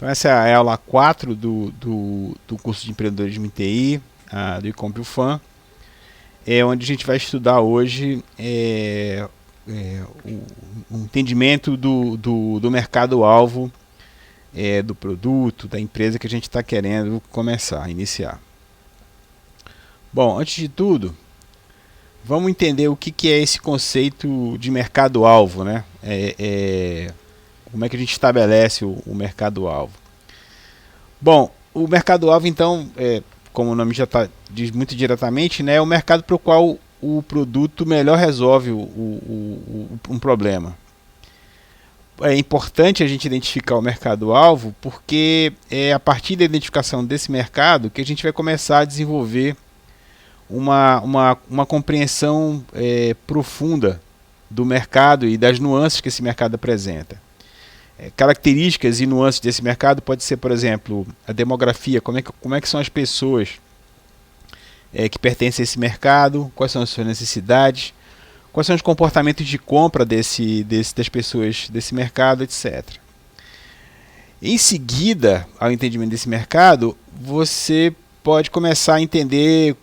Então essa é a aula 4 do curso de empreendedorismo em TI, do eComp UFAM, onde a gente vai estudar hoje o entendimento do mercado-alvo, do produto, da empresa que a gente está querendo iniciar. Bom, antes de tudo, vamos entender o que é esse conceito de mercado-alvo, né? Como é que a gente estabelece o mercado-alvo? Bom, o mercado-alvo, então, como o nome já diz muito diretamente, né, é o mercado para o qual o produto melhor resolve um problema. É importante a gente identificar o mercado-alvo porque é a partir da identificação desse mercado que a gente vai começar a desenvolver uma compreensão profunda do mercado e das nuances que esse mercado apresenta. Características e nuances desse mercado pode ser, por exemplo, a demografia, como é que são as pessoas que pertencem a esse mercado, quais são as suas necessidades, quais são os comportamentos de compra das pessoas desse mercado, etc. Em seguida, ao entendimento desse mercado, você pode começar a entender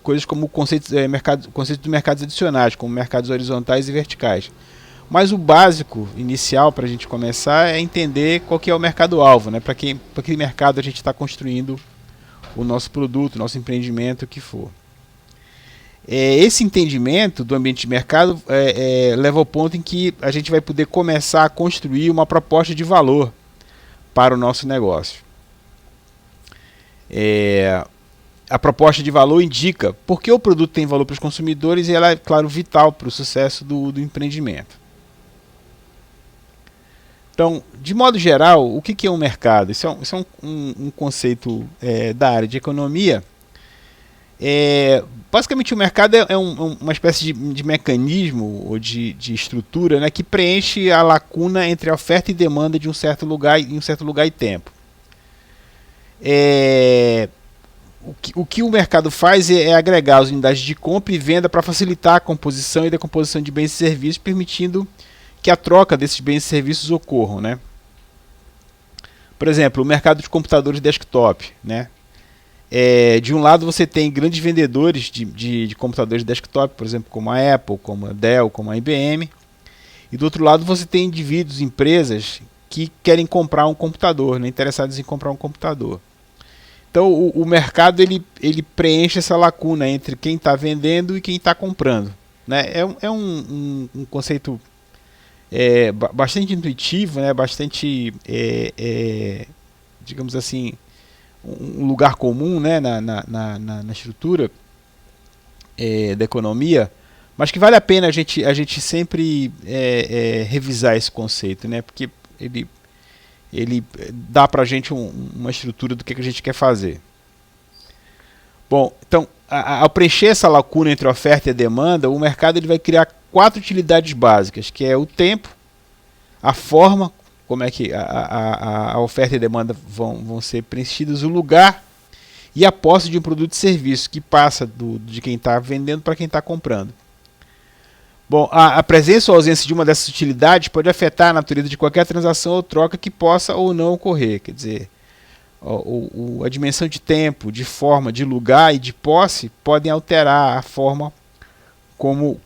coisas como o conceito dos mercados adicionais, como mercados horizontais e verticais. Mas o básico inicial para a gente começar é entender qual que é o mercado-alvo, né? Para que mercado a gente está construindo o nosso produto, o nosso empreendimento, o que for. Esse entendimento do ambiente de mercado leva ao ponto em que a gente vai poder começar a construir uma proposta de valor para o nosso negócio. A proposta de valor indica porque o produto tem valor para os consumidores e ela é, claro, vital para o sucesso do empreendimento. Então, de modo geral, o que é um mercado? Isso é um conceito da área de economia. Basicamente, o mercado é uma espécie de mecanismo ou de estrutura, né, que preenche a lacuna entre a oferta e demanda de um certo lugar e tempo. O que o mercado faz é agregar as unidades de compra e venda para facilitar a composição e decomposição de bens e serviços, permitindo que a troca desses bens e serviços ocorram, né? Por exemplo, o mercado de computadores desktop, né? De um lado você tem grandes vendedores de computadores desktop, por exemplo, como a Apple, como a Dell, como a IBM, e do outro lado você tem indivíduos, empresas que querem comprar um computador, né? Interessados em comprar um computador. Então o mercado ele preenche essa lacuna entre quem está vendendo e quem está comprando, né? É um conceito bastante intuitivo, né? Bastante, digamos assim, um lugar comum, né? na estrutura da economia, mas que vale a pena a gente sempre revisar esse conceito, né? Porque ele dá para a gente uma estrutura do que a gente quer fazer. Bom, então, ao preencher essa lacuna entre a oferta e a demanda, o mercado ele vai criar 4 utilidades básicas, que é o tempo, a forma, como é que a oferta e a demanda vão ser preenchidas, o lugar e a posse de um produto e serviço, que passa de quem está vendendo para quem está comprando. Bom, a presença ou ausência de uma dessas utilidades pode afetar a natureza de qualquer transação ou troca que possa ou não ocorrer. Quer dizer, a dimensão de tempo, de forma, de lugar e de posse podem alterar a forma como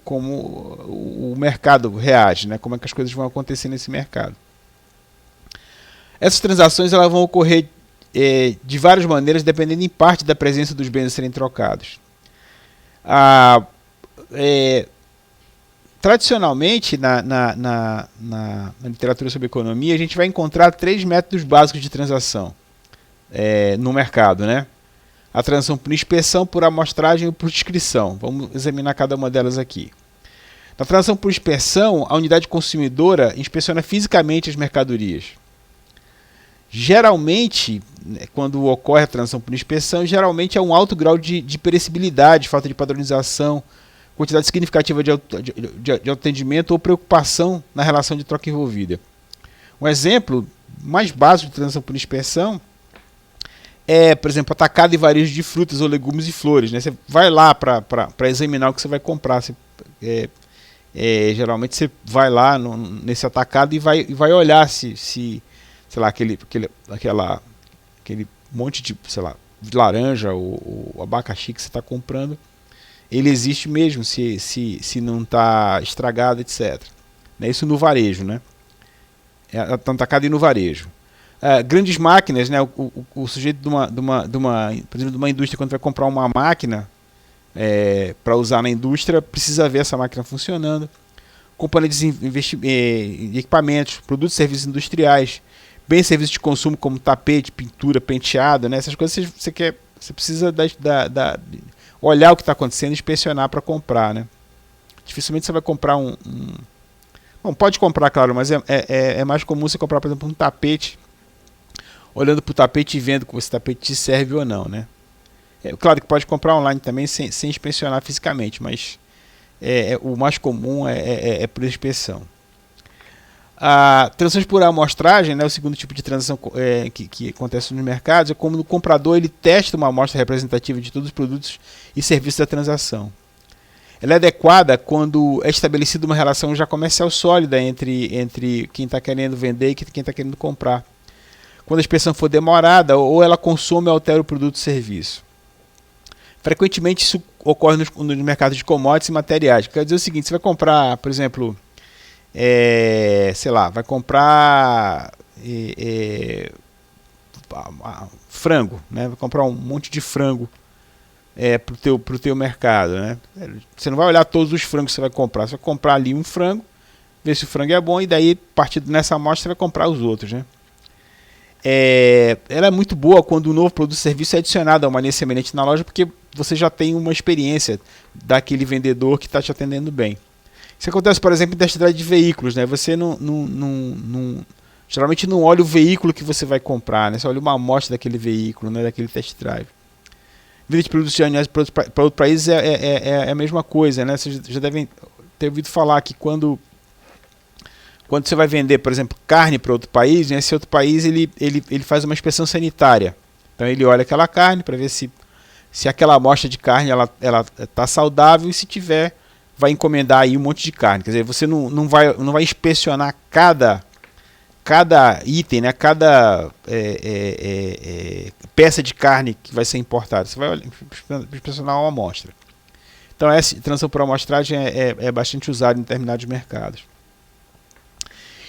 o mercado reage, né? Como é que as coisas vão acontecer nesse mercado. Essas transações elas vão ocorrer de várias maneiras, dependendo em parte da presença dos bens a serem trocados. Tradicionalmente, na literatura sobre economia, a gente vai encontrar 3 métodos básicos de transação no mercado, né? A transação por inspeção, por amostragem e por descrição. Vamos examinar cada uma delas aqui. Na transação por inspeção, a unidade consumidora inspeciona fisicamente as mercadorias. Geralmente, quando ocorre a transação por inspeção, geralmente há um alto grau de perecibilidade, falta de padronização, quantidade significativa de atendimento ou preocupação na relação de troca envolvida. Um exemplo mais básico de transação por inspeção por exemplo, atacado e varejo de frutas ou legumes e flores, né? Você vai lá para examinar o que você vai comprar. Geralmente você vai lá nesse atacado e vai olhar se sei lá, aquele monte de, sei lá, de laranja ou abacaxi que você está comprando, ele existe mesmo se não está estragado, etc. Isso no varejo, né? No atacado e no varejo. Grandes máquinas, né? O sujeito por exemplo, de uma indústria, quando vai comprar uma máquina para usar na indústria, precisa ver essa máquina funcionando. Componentes de equipamentos, produtos e serviços industriais, bens e serviços de consumo como tapete, pintura, penteado, né? Essas coisas você precisa olhar o que está acontecendo e inspecionar para comprar, né? Dificilmente você vai comprar Bom, pode comprar, claro, mas é mais comum você comprar, por exemplo, um tapete, olhando para o tapete e vendo se esse tapete te serve ou não, né? Claro que pode comprar online também sem inspecionar fisicamente, mas o mais comum é por inspeção. A transações por amostragem, né, o segundo tipo de transação que acontece nos mercados, é como o comprador ele testa uma amostra representativa de todos os produtos e serviços da transação. Ela é adequada quando é estabelecida uma relação já comercial sólida entre quem está querendo vender e quem está querendo comprar. Quando a inspeção for demorada, ou ela consome ou altera o produto ou serviço. Frequentemente isso ocorre nos mercados de commodities e materiais. Quer dizer o seguinte, você vai comprar, por exemplo, sei lá, vai comprar frango, né? Vai comprar um monte de frango pro teu mercado, né? Você não vai olhar todos os frangos que você vai comprar, você vai comprar ali um frango, ver se o frango é bom e daí, partindo nessa amostra, você vai comprar os outros, né? Ela é muito boa quando um novo produto ou serviço é adicionado a uma linha semelhante na loja, porque você já tem uma experiência daquele vendedor que está te atendendo bem. Isso acontece, por exemplo, em test drive de veículos, né? Você geralmente não olha o veículo que você vai comprar, né? Você olha uma amostra daquele veículo, né? Daquele test drive. Venda de produtos de animais para outros países é a mesma coisa, né? Vocês já devem ter ouvido falar que quando você vai vender, por exemplo, carne para outro país, né? Esse outro país ele faz uma inspeção sanitária. Então ele olha aquela carne para ver se aquela amostra de carne ela está saudável, e se tiver, vai encomendar aí um monte de carne. Quer dizer, você não vai inspecionar cada item, né? Cada peça de carne que vai ser importada. Você vai inspecionar uma amostra. Então essa transação por amostragem é bastante usada em determinados mercados.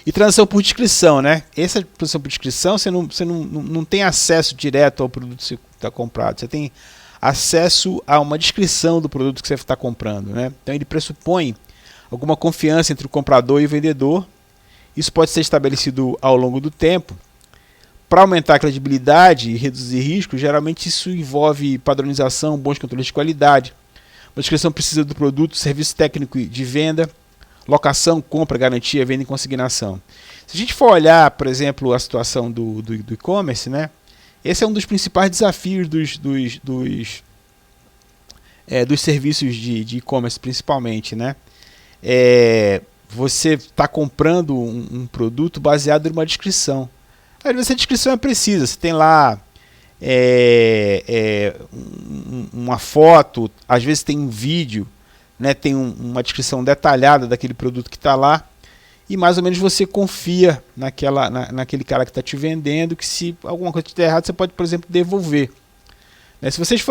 E transação por descrição, né? Essa transação por descrição, você não tem acesso direto ao produto que você está comprado. Você tem acesso a uma descrição do produto que você está comprando, né? Então ele pressupõe alguma confiança entre o comprador e o vendedor. Isso pode ser estabelecido ao longo do tempo. Para aumentar a credibilidade e reduzir riscos, geralmente isso envolve padronização, bons controles de qualidade. Uma descrição precisa do produto, serviço técnico de venda, locação, compra, garantia, venda e consignação. Se a gente for olhar, por exemplo, a situação do e-commerce, né? Esse é um dos principais desafios dos serviços de e-commerce, principalmente, né? Você está comprando um produto baseado numa descrição. Às vezes a descrição é precisa, você tem lá uma foto, às vezes tem um vídeo, né, tem uma descrição detalhada daquele produto que está lá, e mais ou menos você confia naquele cara que está te vendendo, que se alguma coisa estiver errada, você pode, por exemplo, devolver. Se vocês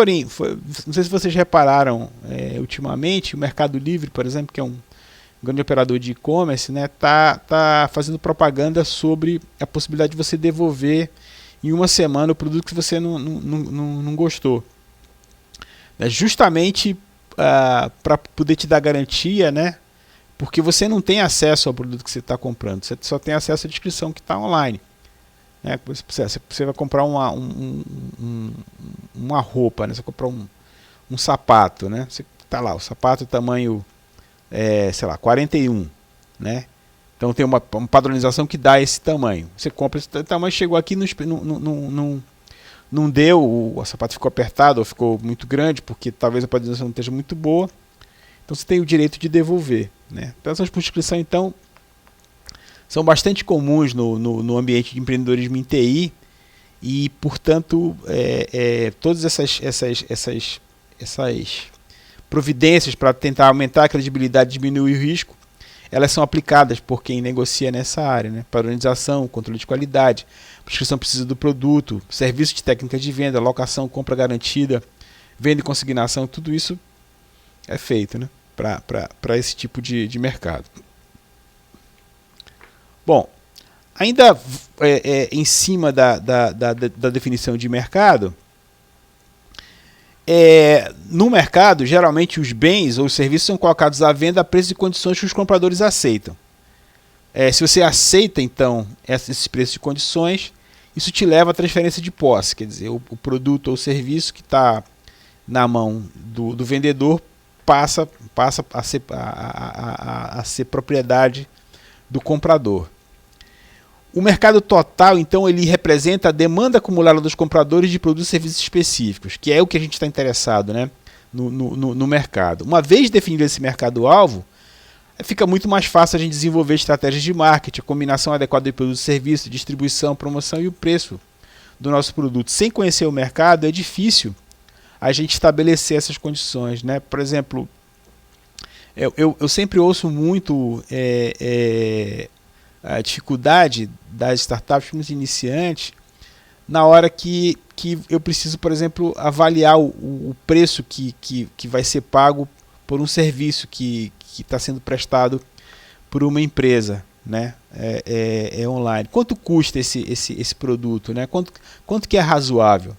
não sei se vocês repararam ultimamente, o Mercado Livre, por exemplo, que é um grande operador de e-commerce, né, tá fazendo propaganda sobre a possibilidade de você devolver em uma semana o produto que você não gostou. Justamente para poder te dar garantia, né, porque você não tem acesso ao produto que você está comprando, você só tem acesso à descrição que está online. Né? Você vai comprar uma roupa, né? Você vai comprar um sapato, né? Você tá lá, o sapato tamanho sei lá, 41, né? Então tem uma padronização que dá esse tamanho. Você compra esse tamanho, chegou aqui, não deu, o sapato ficou apertado ou ficou muito grande, porque talvez a padronização não esteja muito boa. Então você tem o direito de devolver, né? Então essas por descrição, então, são bastante comuns no ambiente de empreendedorismo em TI e, portanto, todas essas providências para tentar aumentar a credibilidade e diminuir o risco, elas são aplicadas por quem negocia nessa área, né? Padronização, controle de qualidade, prescrição precisa do produto, serviço de técnica de venda, locação, compra garantida, venda e consignação, tudo isso é feito, né? Para esse tipo de mercado. Bom, ainda em cima da definição de mercado, no mercado, geralmente os bens ou os serviços são colocados à venda a preços e condições que os compradores aceitam. Se você aceita, então, esses preços e condições, isso te leva à transferência de posse, quer dizer, o produto ou serviço que está na mão do vendedor passa a ser propriedade do comprador. O mercado total, então, ele representa a demanda acumulada dos compradores de produtos e serviços específicos, que é o que a gente está interessado, né, no mercado. Uma vez definido esse mercado-alvo, fica muito mais fácil a gente desenvolver estratégias de marketing, a combinação adequada de produtos e serviços, distribuição, promoção e o preço do nosso produto. Sem conhecer o mercado, é difícil a gente estabelecer essas condições, né? Por exemplo, eu sempre ouço muito a dificuldade das startups muito iniciantes na hora que eu preciso, por exemplo, avaliar o preço que vai ser pago por um serviço que está sendo prestado por uma empresa, né? Online. Quanto custa esse produto, né? Quanto que é razoável?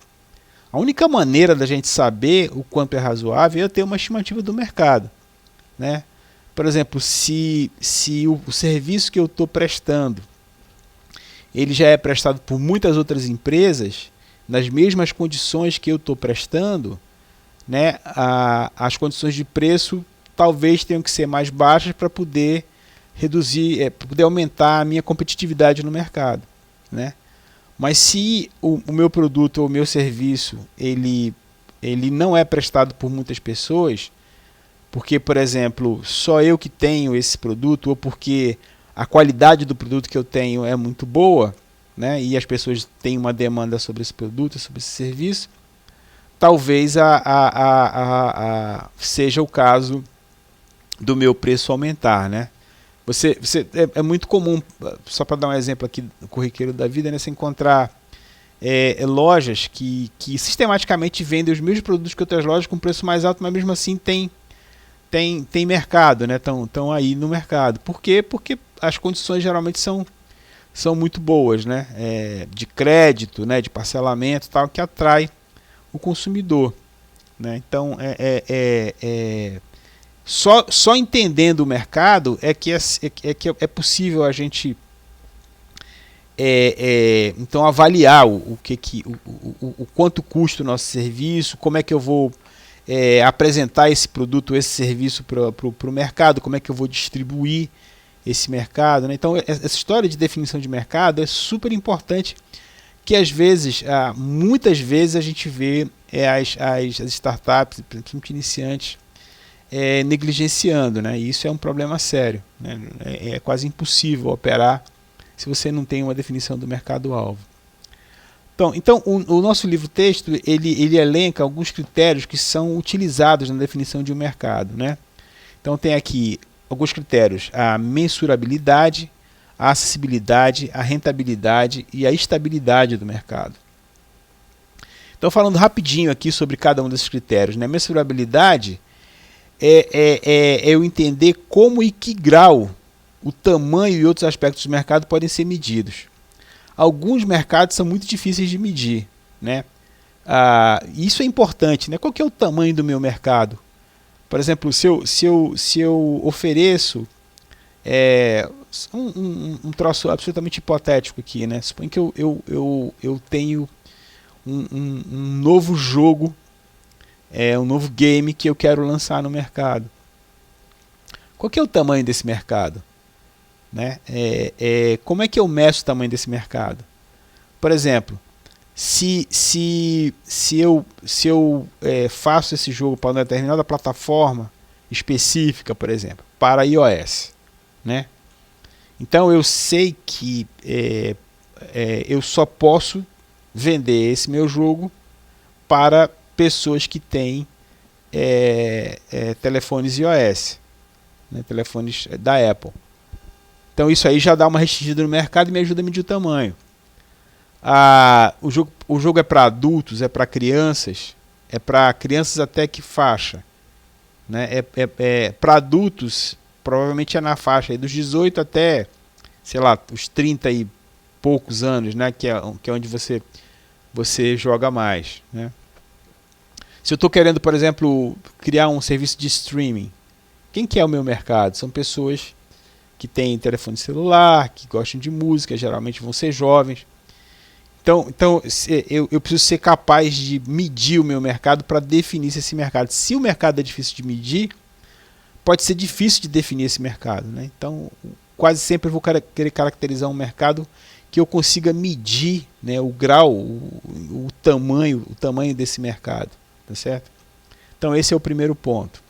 A única maneira da gente saber o quanto é razoável é eu ter uma estimativa do mercado, né? Por exemplo, se o serviço que eu estou prestando ele já é prestado por muitas outras empresas, nas mesmas condições que eu estou prestando, né, as condições de preço talvez tenham que ser mais baixas para poder reduzir, para poder aumentar a minha competitividade no mercado, né? Mas se o meu produto ou o meu serviço ele não é prestado por muitas pessoas, porque, por exemplo, só eu que tenho esse produto, ou porque a qualidade do produto que eu tenho é muito boa, né, e as pessoas têm uma demanda sobre esse produto, sobre esse serviço, talvez seja o caso do meu preço aumentar, né? É muito comum, só para dar um exemplo aqui no corriqueiro da vida, né, você encontrar lojas que sistematicamente vendem os mesmos produtos que outras lojas com preço mais alto, mas mesmo assim tem mercado, né? Estão aí no mercado. Por quê? Porque as condições geralmente são muito boas, né? De crédito, né? De parcelamento, tal, que atrai o consumidor, né? Então só entendendo o mercado é que é possível a gente então avaliar o quanto custa o nosso serviço, como é que eu vou apresentar esse produto, esse serviço para o mercado, como é que eu vou distribuir esse mercado, né? Então essa história de definição de mercado é super importante, que às vezes, muitas vezes a gente vê as startups, principalmente iniciantes, negligenciando, né? E isso é um problema sério, né? É quase impossível operar se você não tem uma definição do mercado-alvo. Então o nosso livro-texto ele elenca alguns critérios que são utilizados na definição de um mercado, né? Então tem aqui alguns critérios: a mensurabilidade, a acessibilidade, a rentabilidade e a estabilidade do mercado. Então, falando rapidinho aqui sobre cada um desses critérios, né? Mensurabilidade é eu entender como e que grau o tamanho e outros aspectos do mercado podem ser medidos. Alguns mercados são muito difíceis de medir, né? Isso é importante, né? Qual que é o tamanho do meu mercado? Por exemplo, se eu ofereço um troço absolutamente hipotético aqui, né? Suponho que eu tenho um novo jogo, um novo game que eu quero lançar no mercado. Qual que é o tamanho desse mercado? Né? Como é que eu meço o tamanho desse mercado? Por exemplo, se eu faço esse jogo para uma determinada plataforma específica, por exemplo, para iOS, né? Então eu sei que eu só posso vender esse meu jogo para pessoas que têm telefones iOS, né, telefones da Apple. Então isso aí já dá uma restringida no mercado e me ajuda a medir o tamanho. O jogo é para adultos, é para crianças até que faixa? Né? Para adultos, provavelmente é na faixa aí dos 18 até, sei lá, os 30 e poucos anos, né? que é onde você joga mais. Né? Se eu estou querendo, por exemplo, criar um serviço de streaming, quem que é o meu mercado? São pessoas que têm telefone celular, que gostam de música, geralmente vão ser jovens. Então eu preciso ser capaz de medir o meu mercado para definir esse mercado. Se o mercado é difícil de medir, pode ser difícil de definir esse mercado. Né? Então, quase sempre eu vou querer caracterizar um mercado que eu consiga medir, né, o grau, o tamanho desse mercado. Tá certo? Então, esse é o primeiro ponto.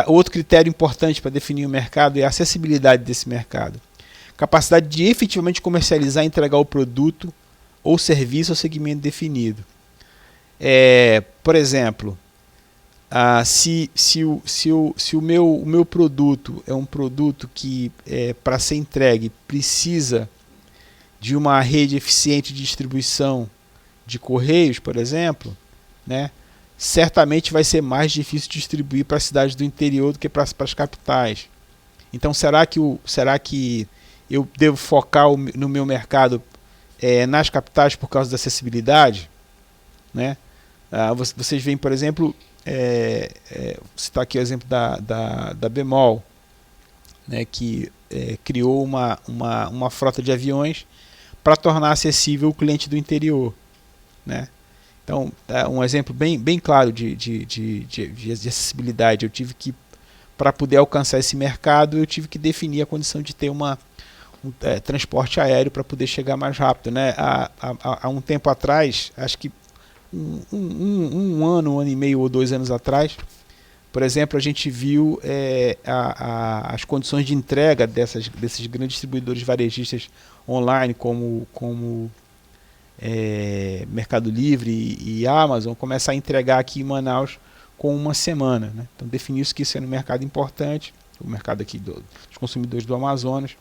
Outro critério importante para definir o mercado é a acessibilidade desse mercado. Capacidade de efetivamente comercializar e entregar o produto ou serviço ao segmento definido. Por exemplo, se o meu produto é um produto que, para ser entregue, precisa de uma rede eficiente de distribuição de correios, por exemplo, né, certamente vai ser mais difícil distribuir para as cidades do interior do que para as capitais. Então, será que eu devo focar no meu mercado nas capitais por causa da acessibilidade? Né? Vocês veem, por exemplo, citar aqui o exemplo da Bemol, né, que criou uma frota de aviões para tornar acessível o cliente do interior. Né? Então, um exemplo bem claro de acessibilidade. Eu tive que, para poder alcançar esse mercado, eu tive que definir a condição de ter um transporte aéreo para poder chegar mais rápido. Né? Há um tempo atrás, acho que um ano e meio ou 2 anos atrás, por exemplo, a gente viu as condições de entrega desses grandes distribuidores varejistas online, como Mercado Livre e Amazon, começar a entregar aqui em Manaus com uma semana. Né? Então definiu-se que isso era um mercado importante, o mercado aqui dos consumidores do Amazonas,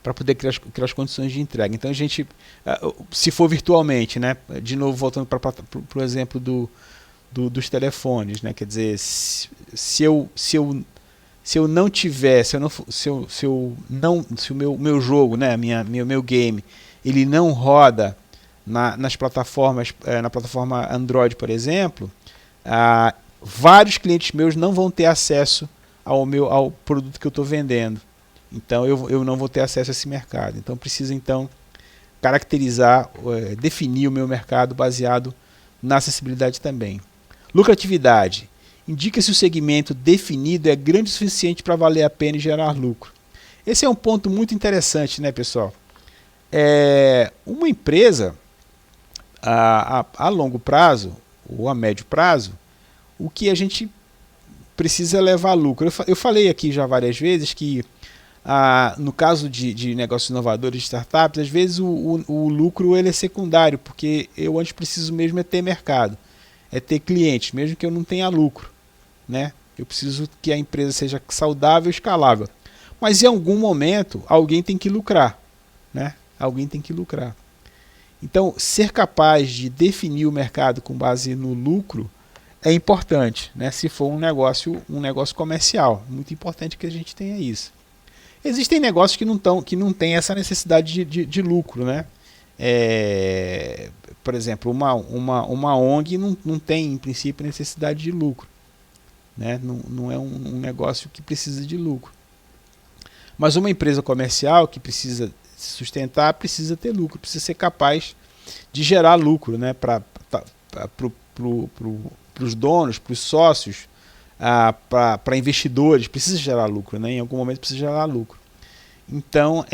para poder criar as condições de entrega. Então a gente, se for virtualmente, né, de novo voltando para o exemplo dos telefones, né, quer dizer, se eu não tiver, se o meu jogo, né, meu game, ele não roda nas plataformas, na plataforma Android, por exemplo, vários clientes meus não vão ter acesso ao produto que eu estou vendendo. Então eu não vou ter acesso a esse mercado. Então preciso caracterizar, definir o meu mercado baseado na acessibilidade também. Lucratividade. Indica se o segmento definido é grande o suficiente para valer a pena e gerar lucro. Esse é um ponto muito interessante, né, pessoal? Uma empresa, a longo prazo ou a médio prazo, o que a gente precisa é levar lucro. Eu falei aqui já várias vezes que no caso de negócios inovadores, de startups, às vezes o lucro ele é secundário, porque eu antes preciso mesmo ter mercado, ter clientes, mesmo que eu não tenha lucro. Né? Eu preciso que a empresa seja saudável e escalável. Mas em algum momento alguém tem que lucrar. Né? Alguém tem que lucrar. Então, ser capaz de definir o mercado com base no lucro é importante, né? Se for um negócio comercial. Muito importante que a gente tenha isso. Existem negócios que não têm essa necessidade de lucro. Né? Por exemplo, uma ONG não tem, em princípio, necessidade de lucro. Né? Não é um negócio que precisa de lucro. Mas uma empresa comercial que precisa se sustentar, precisa ter lucro, precisa ser capaz de gerar lucro, né? Para os donos, para os sócios, para investidores, precisa gerar lucro. Né? Em algum momento precisa gerar lucro. Então,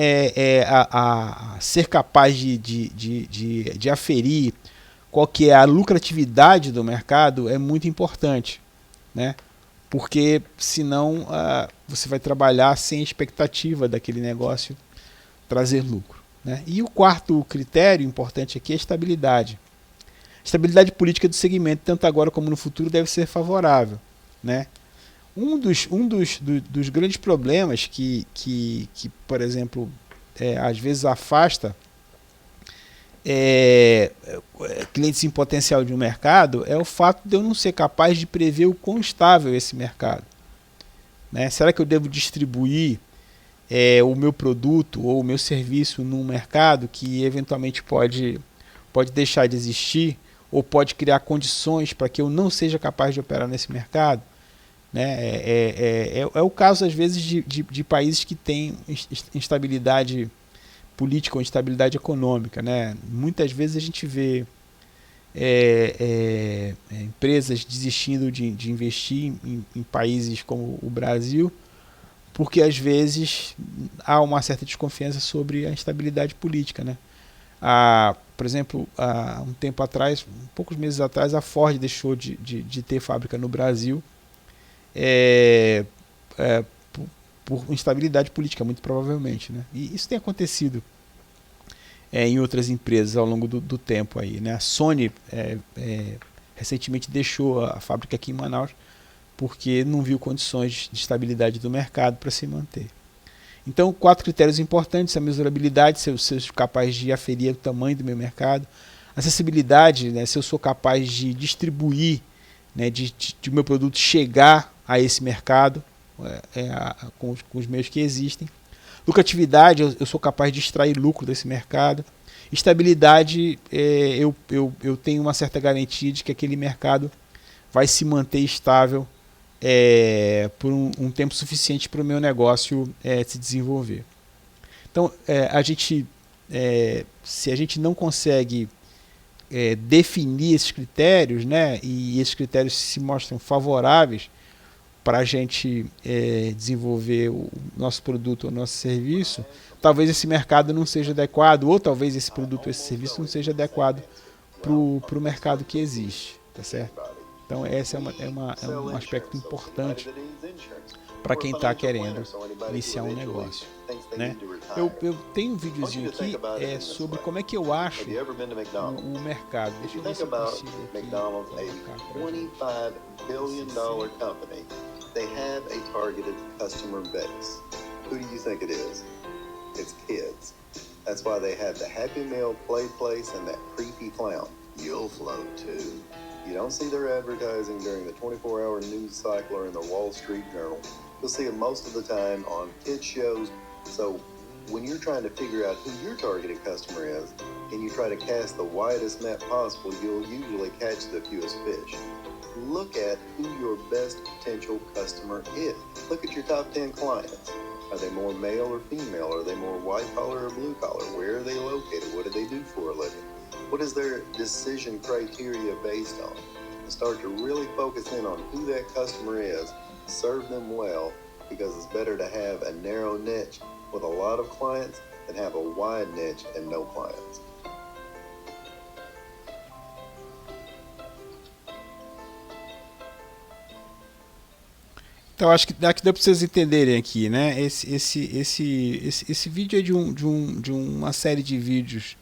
ser capaz de aferir qual que é a lucratividade do mercado é muito importante. Né? Porque senão você vai trabalhar sem expectativa daquele negócio trazer lucro. Né? E o quarto critério importante aqui é a estabilidade. A estabilidade política do segmento, tanto agora como no futuro, deve ser favorável. Né? dos grandes problemas que por exemplo, às vezes afasta clientes em potencial de um mercado é o fato de eu não ser capaz de prever o quão estável é esse mercado. Né? Será que eu devo distribuir o meu produto ou o meu serviço num mercado que eventualmente pode deixar de existir ou pode criar condições para que eu não seja capaz de operar nesse mercado? Né? É o caso, às vezes, de países que têm instabilidade política ou instabilidade econômica. Né? Muitas vezes a gente vê empresas desistindo de investir em países como o Brasil, porque às vezes há uma certa desconfiança sobre a instabilidade política. Né? Por exemplo, há um tempo atrás, poucos meses atrás, a Ford deixou de ter fábrica no Brasil por instabilidade política, muito provavelmente. Né? E isso tem acontecido em outras empresas ao longo do tempo. Aí, né? A Sony recentemente deixou a fábrica aqui em Manaus porque não viu condições de estabilidade do mercado para se manter. Então, 4 critérios importantes: a mesurabilidade, se eu sou capaz de aferir o tamanho do meu mercado; acessibilidade, né, se eu sou capaz de distribuir, né, de o meu produto chegar a esse mercado com os meios que existem; lucratividade, eu sou capaz de extrair lucro desse mercado; estabilidade, eu tenho uma certa garantia de que aquele mercado vai se manter estável por um tempo suficiente para o meu negócio se desenvolver. Então, se a gente não consegue definir esses critérios, né, e esses critérios se mostram favoráveis para a gente desenvolver o nosso produto ou nosso serviço, talvez esse mercado não seja adequado, ou talvez esse produto ou esse serviço não seja adequado para o mercado que existe. Tá certo? Então, esse é um aspecto importante para quem está querendo iniciar um negócio. Né? Eu tenho um videozinho aqui sobre como é que eu acho o mercado. Deixa eu ver se eu consigo aqui colocar para They have a targeted customer base. Who do you think it is? It's kids. That's why they have the Happy Meal play place and that creepy clown. You'll float too. You don't see their advertising during the 24-hour news cycle or in the Wall Street Journal. You'll see it most of the time on kids shows. So when you're trying to figure out who your targeted customer is and you try to cast the widest net possible, you'll usually catch the fewest fish. Look at who your best potential customer is. Look at your top 10 clients. Are they more male or female? Are they more white collar or blue collar? Where are they located? What do they do for a living? What is their decision criteria based on? And start to really focus in on who that customer is, serve them well, because it's better to have a narrow niche with a lot of clients than have a wide niche and no clients. Então, acho que dá para vocês entenderem aqui, né? Esse vídeo é de uma série de vídeos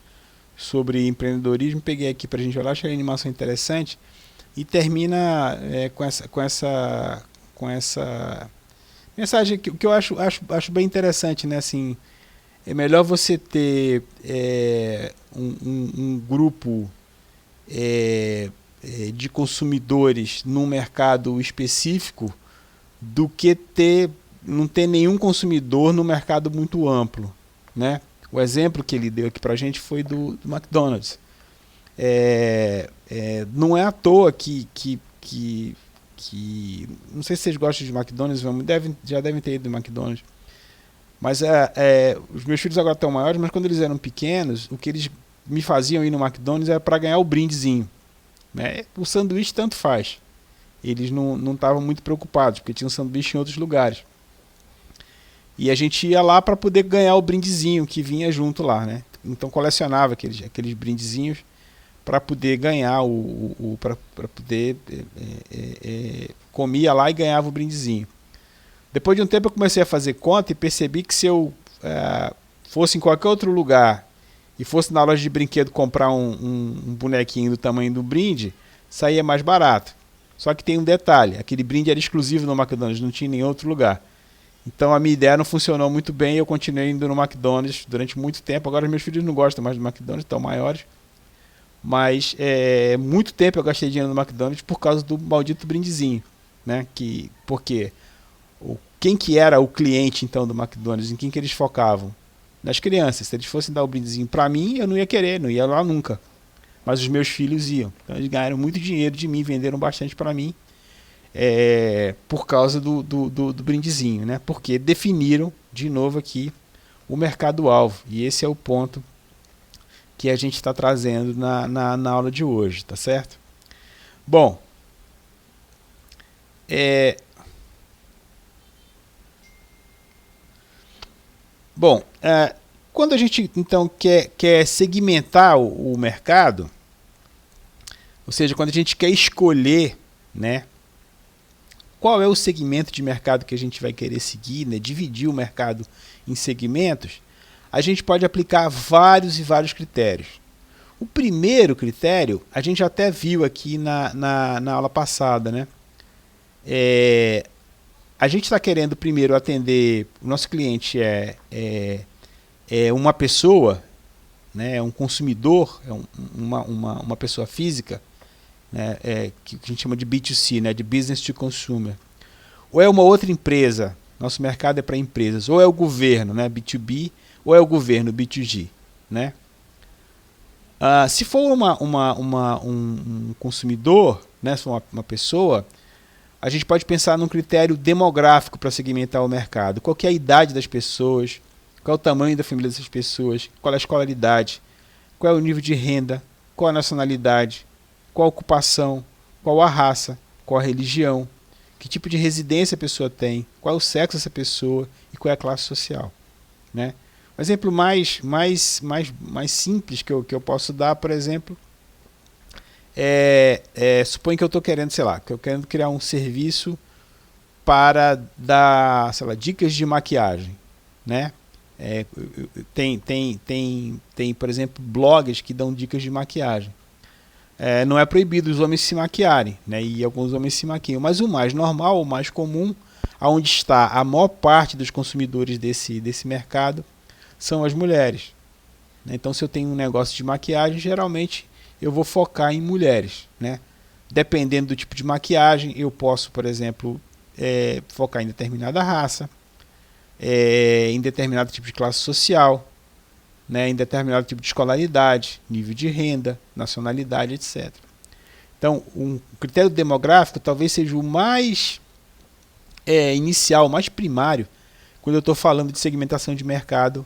sobre empreendedorismo. Peguei aqui para a gente olhar, achei a animação interessante e termina com essa mensagem que eu acho bem interessante, né? Assim, é melhor você ter um grupo de consumidores num mercado específico do que não ter nenhum consumidor no mercado muito amplo, né? O exemplo que ele deu aqui para a gente foi do McDonald's. Não é à toa que não sei se vocês gostam de McDonald's, já devem ter ido do McDonald's, mas os meus filhos agora estão maiores, mas quando eles eram pequenos, o que eles me faziam ir no McDonald's era para ganhar o brindezinho, né? O sanduíche tanto faz. Eles não estavam muito preocupados, porque tinham sanduíche em outros lugares. E a gente ia lá para poder ganhar o brindezinho que vinha junto lá, né? Então colecionava aqueles brindezinhos para poder ganhar, para poder comia lá e ganhava o brindezinho. Depois de um tempo eu comecei a fazer conta e percebi que se eu fosse em qualquer outro lugar e fosse na loja de brinquedo comprar um bonequinho do tamanho do brinde, saía mais barato. Só que tem um detalhe, aquele brinde era exclusivo no McDonald's, não tinha em nenhum outro lugar. Então a minha ideia não funcionou muito bem, eu continuei indo no McDonald's durante muito tempo. Agora meus filhos não gostam mais do McDonald's, estão maiores. Mas muito tempo eu gastei dinheiro no McDonald's por causa do maldito brindezinho, né? Porque quem que era o cliente então do McDonald's, em quem que eles focavam? Nas crianças. Se eles fossem dar o brindezinho para mim, eu não ia querer, não ia lá nunca. Mas os meus filhos iam. Então eles ganharam muito dinheiro de mim, venderam bastante para mim, por causa do brindezinho, né? Porque definiram, de novo aqui, o mercado-alvo. E esse é o ponto que a gente está trazendo na aula de hoje, tá certo? Bom, quando a gente então quer segmentar o mercado, ou seja, quando a gente quer escolher, né, qual é o segmento de mercado que a gente vai querer seguir, né, dividir o mercado em segmentos, a gente pode aplicar vários e vários critérios. O primeiro critério, a gente até viu aqui na aula passada, né? A gente está querendo primeiro atender, o nosso cliente é uma pessoa, né, é um consumidor, é uma pessoa física, né, que a gente chama de B2C, né, de Business to Consumer. Ou é uma outra empresa, nosso mercado é para empresas, ou é o governo, né, B2B, ou é o governo B2G, né? Se for um consumidor, né, se for uma pessoa, a gente pode pensar num critério demográfico para segmentar o mercado. Qual que é a idade das pessoas, qual é o tamanho da família dessas pessoas, qual é a escolaridade, qual é o nível de renda, qual a nacionalidade, qual a ocupação, qual a raça, qual a religião, que tipo de residência a pessoa tem, qual é o sexo dessa pessoa e qual é a classe social, né? Um exemplo mais simples que eu posso dar, por exemplo, suponho que eu estou querendo, sei lá, que eu quero criar um serviço para dar, sei lá, dicas de maquiagem, né? Tem, por exemplo, blogs que dão dicas de maquiagem. Não é proibido os homens se maquiarem, né? E alguns homens se maquiam, mas o mais normal, o mais comum, aonde está a maior parte dos consumidores desse mercado, são as mulheres. Então, se eu tenho um negócio de maquiagem, geralmente eu vou focar em mulheres, né? Dependendo do tipo de maquiagem, eu posso, por exemplo, focar em determinada raça, em determinado tipo de classe social, né? Em determinado tipo de escolaridade, nível de renda, nacionalidade, etc. Então, um critério demográfico talvez seja o mais inicial, o mais primário, quando eu estou falando de segmentação de mercado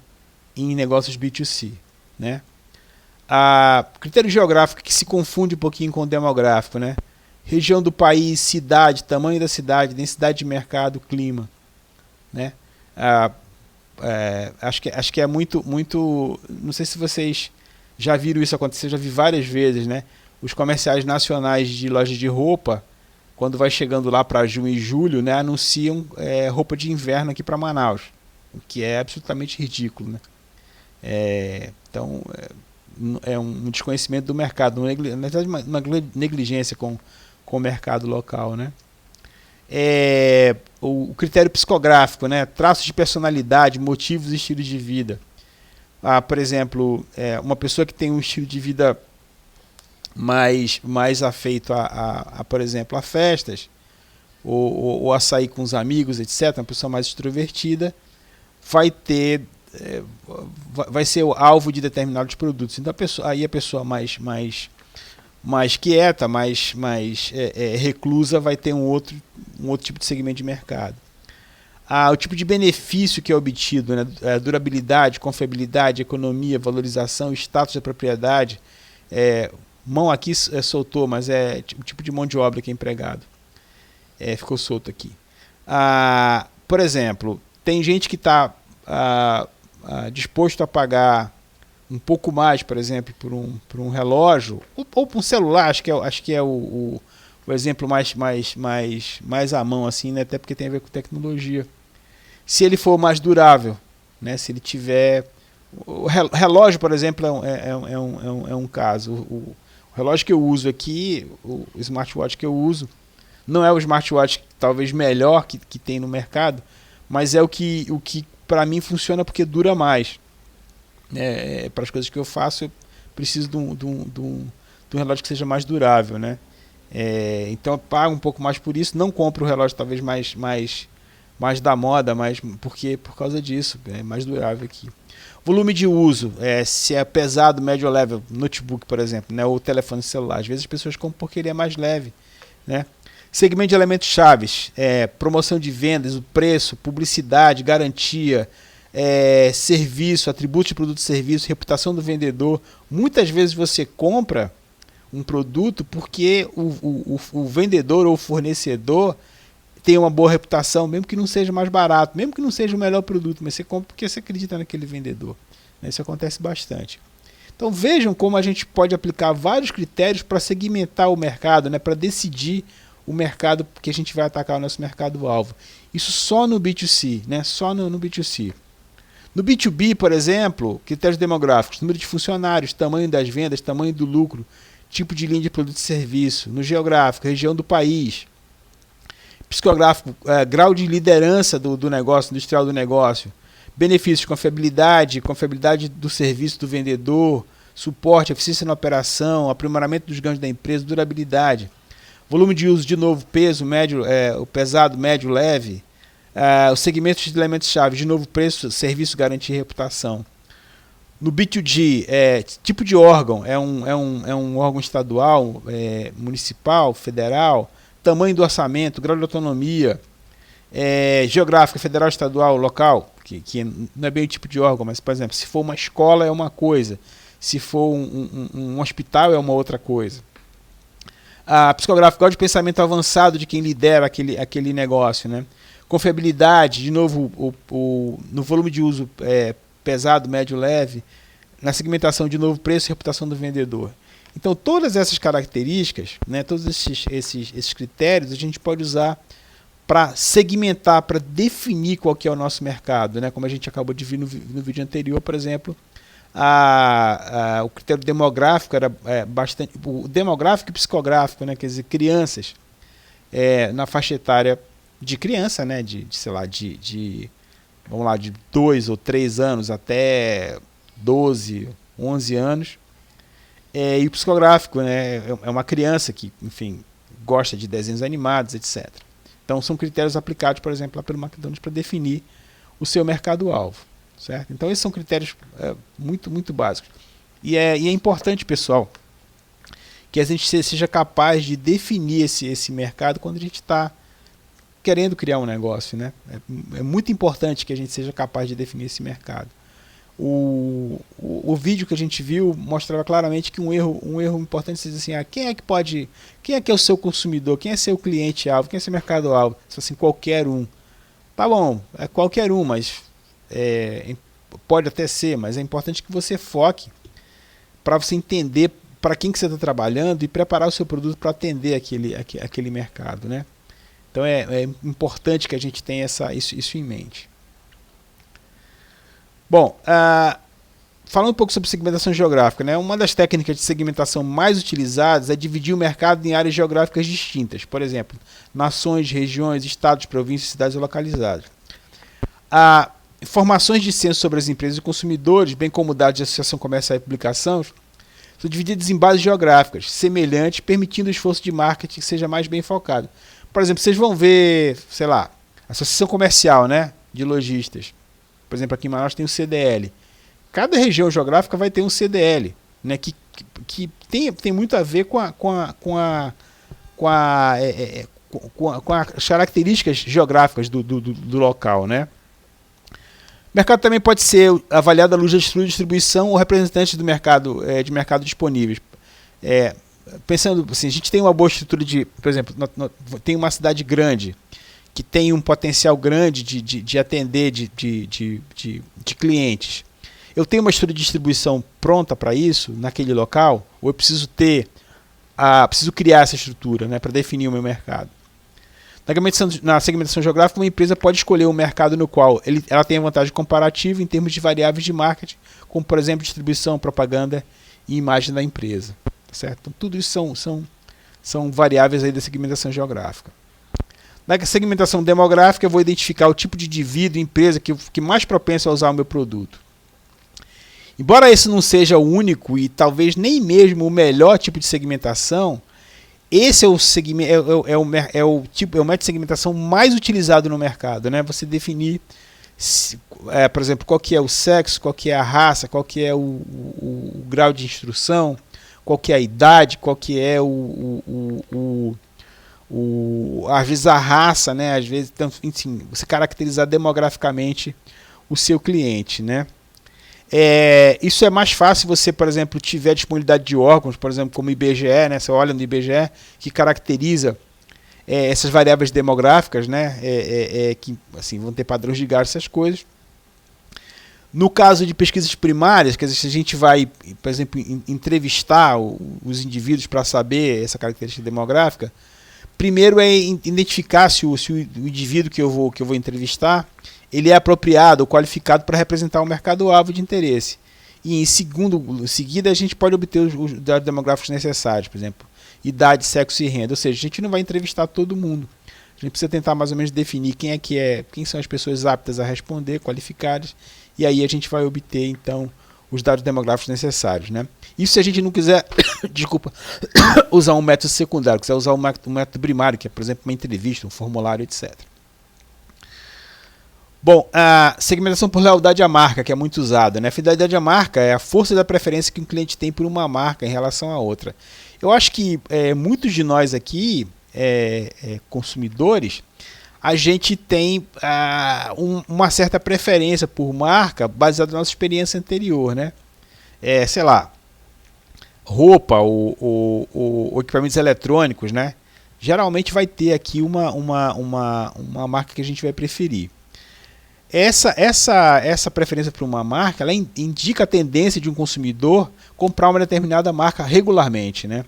em negócios B2C, né? Critério geográfico que se confunde um pouquinho com o demográfico, né? Região do país, cidade, tamanho da cidade, densidade de mercado, clima, né? Acho que é muito, não sei se vocês já viram isso acontecer, já vi várias vezes, né? Os comerciais nacionais de lojas de roupa, quando vai chegando lá para junho e julho, né, anunciam roupa de inverno aqui para Manaus, o que é absolutamente ridículo, né? Então, é um desconhecimento do mercado, na verdade uma negligência com o mercado local, né? O critério psicográfico, né? Traços de personalidade, motivos e estilos de vida. Por exemplo, uma pessoa que tem um estilo de vida mais afeito por exemplo, a festas, ou a sair com os amigos, etc., uma pessoa mais extrovertida, vai ser o alvo de determinados produtos. Então a pessoa mais quieta, mais reclusa, vai ter um outro tipo de segmento de mercado. O tipo de benefício que é obtido, né? Durabilidade, confiabilidade, economia, valorização, status da propriedade. Mão aqui soltou, mas é o tipo de mão de obra que é empregado. Ficou solto aqui. Por exemplo, tem gente que está disposto a pagar um pouco mais, por exemplo, por um relógio, ou por um celular, acho que é o exemplo mais à mão, assim, né? Até porque tem a ver com tecnologia. Se ele for mais durável, né? Se ele tiver... O relógio, por exemplo, é um caso. O relógio que eu uso aqui, o smartwatch que eu uso, Não é o smartwatch talvez melhor que tem no mercado, mas é o que para mim funciona porque dura mais. Para as coisas que eu faço, eu preciso de um relógio que seja mais durável, né? Então eu pago um pouco mais por isso, não compro o relógio talvez mais da moda, mas por causa disso, é mais durável aqui. Volume de uso, se é pesado, médio ou leve, notebook, por exemplo, né, ou telefone celular. Às vezes as pessoas compram porque ele é mais leve, né? Segmento de elementos chaves, promoção de vendas, o preço, publicidade, garantia, serviço, atributos de produto e serviço, reputação do vendedor. Muitas vezes você compra um produto porque o vendedor ou o fornecedor tem uma boa reputação, mesmo que não seja mais barato, mesmo que não seja o melhor produto, mas você compra porque você acredita naquele vendedor. Isso acontece bastante. Então vejam como a gente pode aplicar vários critérios para segmentar o mercado, né, para decidir o mercado que a gente vai atacar, o nosso mercado-alvo. Isso só no B2C, né, só no B2C. No B2B, por exemplo, critérios demográficos, número de funcionários, tamanho das vendas, tamanho do lucro, tipo de linha de produto e serviço. No geográfico, região do país. Psicográfico, grau de liderança do negócio, industrial do negócio. Benefícios, confiabilidade do serviço do vendedor, suporte, eficiência na operação, aprimoramento dos ganhos da empresa, durabilidade. Volume de uso, de novo, peso, médio, o pesado, médio, leve. Os segmentos de elementos-chave, de novo, preço, serviço, garantia e reputação. No B2G, tipo de órgão, é um órgão estadual, municipal, federal, tamanho do orçamento, grau de autonomia, geográfica, federal, estadual, local, que não é bem o tipo de órgão, mas, por exemplo, se for uma escola é uma coisa, se for um hospital é uma outra coisa. Psicográfico, grau de pensamento avançado de quem lidera aquele negócio, né? Confiabilidade, de novo, no volume de uso pesado, médio, leve, na segmentação, de novo, preço e reputação do vendedor. Então, todas essas características, né, todos esses critérios, a gente pode usar para segmentar, para definir qual que é o nosso mercado, né? Como a gente acabou de ver no vídeo anterior, por exemplo, o critério demográfico era bastante... O demográfico e psicográfico, né? Quer dizer, crianças na faixa etária de criança, né? Vamos lá, de 2 ou 3 anos até 12, 11 anos. E o psicográfico, né, é uma criança que, enfim, gosta de desenhos animados, etc. Então são critérios aplicados, por exemplo, lá pelo McDonald's para definir o seu mercado-alvo, certo? Então esses são critérios muito, muito básicos. E é importante, pessoal, que a gente seja capaz de definir esse mercado quando a gente está querendo criar um negócio, né? É muito importante que a gente seja capaz de definir esse mercado. O vídeo que a gente viu mostrava claramente que um erro importante é dizer assim, quem é que é o seu consumidor, quem é seu cliente-alvo, quem é seu mercado-alvo? Assim, qualquer um. Tá bom, é qualquer um, mas pode até ser, mas é importante que você foque para você entender para quem que você está trabalhando e preparar o seu produto para atender aquele mercado, né? Então é importante que a gente tenha isso em mente. Bom, falando um pouco sobre segmentação geográfica, né? Uma das técnicas de segmentação mais utilizadas é dividir o mercado em áreas geográficas distintas. Por exemplo, nações, regiões, estados, províncias, cidades localizadas. Informações de censo sobre as empresas e consumidores, bem como dados de associação comercial e publicação, são divididos em bases geográficas semelhantes, permitindo o esforço de marketing que seja mais bem focado. Por exemplo, vocês vão ver, sei lá, associação comercial, né, de lojistas. Por exemplo, aqui em Manaus tem o CDL. Cada região geográfica vai ter um CDL, né, que tem muito a ver com as características geográficas do local, né? O mercado também pode ser avaliado à luz da distribuição ou representantes do mercado, de mercado disponíveis. Pensando assim, a gente tem uma boa estrutura por exemplo, tem uma cidade grande que tem um potencial grande de atender de clientes. Eu tenho uma estrutura de distribuição pronta para isso naquele local, ou eu preciso preciso criar essa estrutura, né, para definir o meu mercado. Na segmentação geográfica, uma empresa pode escolher um mercado no qual ela tem a vantagem comparativa em termos de variáveis de marketing, como, por exemplo, distribuição, propaganda e imagem da empresa. Certo? Então, tudo isso são variáveis aí da segmentação geográfica. Na segmentação demográfica, eu vou identificar o tipo de indivíduo, empresa que mais propenso a usar o meu produto. Embora esse não seja o único e talvez nem mesmo o melhor tipo de segmentação, esse é o método de segmentação mais utilizado no mercado, né? Você definir, por exemplo, qual que é o sexo, qual que é a raça, qual que é o grau de instrução, qual que é a idade, qual que é às vezes a raça, né? Às vezes, então, enfim, você caracterizar demograficamente o seu cliente, né? Isso é mais fácil se você, por exemplo, tiver disponibilidade de órgãos, por exemplo, como o IBGE, né? Você olha no IBGE que caracteriza essas variáveis demográficas, né? Que assim, vão ter padrões de gasto, essas coisas. No caso de pesquisas primárias, quer dizer, se a gente vai, por exemplo, entrevistar os indivíduos para saber essa característica demográfica, primeiro é identificar se o indivíduo que eu vou entrevistar ele é apropriado ou qualificado para representar o mercado-alvo de interesse. E em seguida a gente pode obter os dados demográficos necessários, por exemplo, idade, sexo e renda. Ou seja, a gente não vai entrevistar todo mundo. A gente precisa tentar mais ou menos definir quem são as pessoas aptas a responder, qualificadas, e aí a gente vai obter então os dados demográficos necessários, né? Isso se a gente não quiser usar um método secundário, quiser usar um método primário, que é, por exemplo, uma entrevista, um formulário, etc. Bom, a segmentação por lealdade à marca, que é muito usada, né? A fidelidade à marca é a força da preferência que um cliente tem por uma marca em relação à outra. Eu acho que muitos de nós aqui, consumidores, a gente tem uma certa preferência por marca baseada na nossa experiência anterior, né? Sei lá, roupa ou equipamentos eletrônicos, né? Geralmente vai ter aqui uma marca que a gente vai preferir. Essa preferência por uma marca, ela indica a tendência de um consumidor comprar uma determinada marca regularmente, né?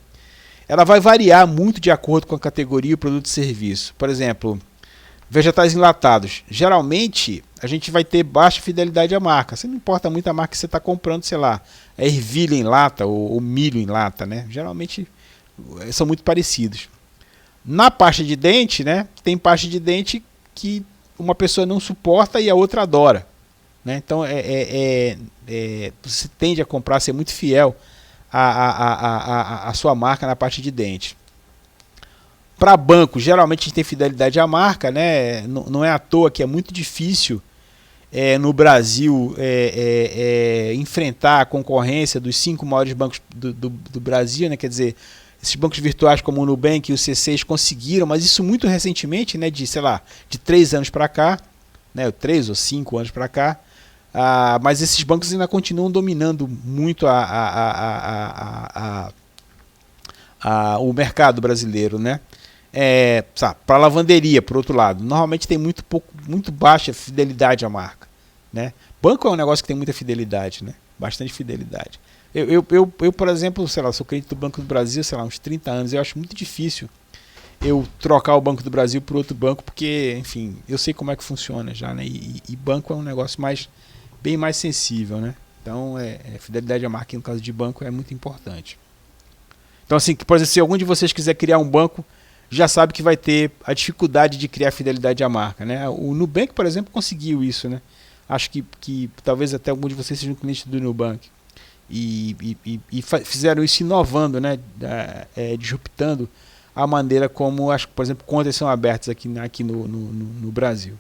Ela vai variar muito de acordo com a categoria, o produto e serviço. Por exemplo, vegetais enlatados. Geralmente, a gente vai ter baixa fidelidade à marca. Você não importa muito a marca que você está comprando, sei lá, ervilha em lata ou milho em lata, né? Geralmente são muito parecidos. Na pasta de dente, né? Tem pasta de dente que uma pessoa não suporta e a outra adora, né? Então você tende a comprar, ser muito fiel à sua marca na parte de dente. Para banco, geralmente a gente tem fidelidade à marca, né? Não é à toa que é muito difícil no Brasil enfrentar a concorrência dos 5 maiores bancos do Brasil, né? Quer dizer, esses bancos virtuais como o Nubank e o C6 conseguiram, mas isso muito recentemente, né, de 3 anos para cá, né, 3 ou 5 anos para cá, mas esses bancos ainda continuam dominando muito o mercado brasileiro, né? Para lavanderia, por outro lado, normalmente tem muito baixa fidelidade à marca, né? Banco é um negócio que tem muita fidelidade, né? Bastante fidelidade. Eu, por exemplo, sei lá, sou cliente do Banco do Brasil, sei lá, uns 30 anos, eu acho muito difícil eu trocar o Banco do Brasil por outro banco, porque, enfim, eu sei como é que funciona já, né? E banco é um negócio bem mais sensível, né? Então, fidelidade à marca, no caso de banco, é muito importante. Então, assim, por exemplo, se algum de vocês quiser criar um banco, já sabe que vai ter a dificuldade de criar fidelidade à marca, né? O Nubank, por exemplo, conseguiu isso, né? Acho que talvez até algum de vocês seja um cliente do Nubank. E fizeram isso inovando, né? Disruptando a maneira como, por exemplo, contas são abertas aqui no Brasil.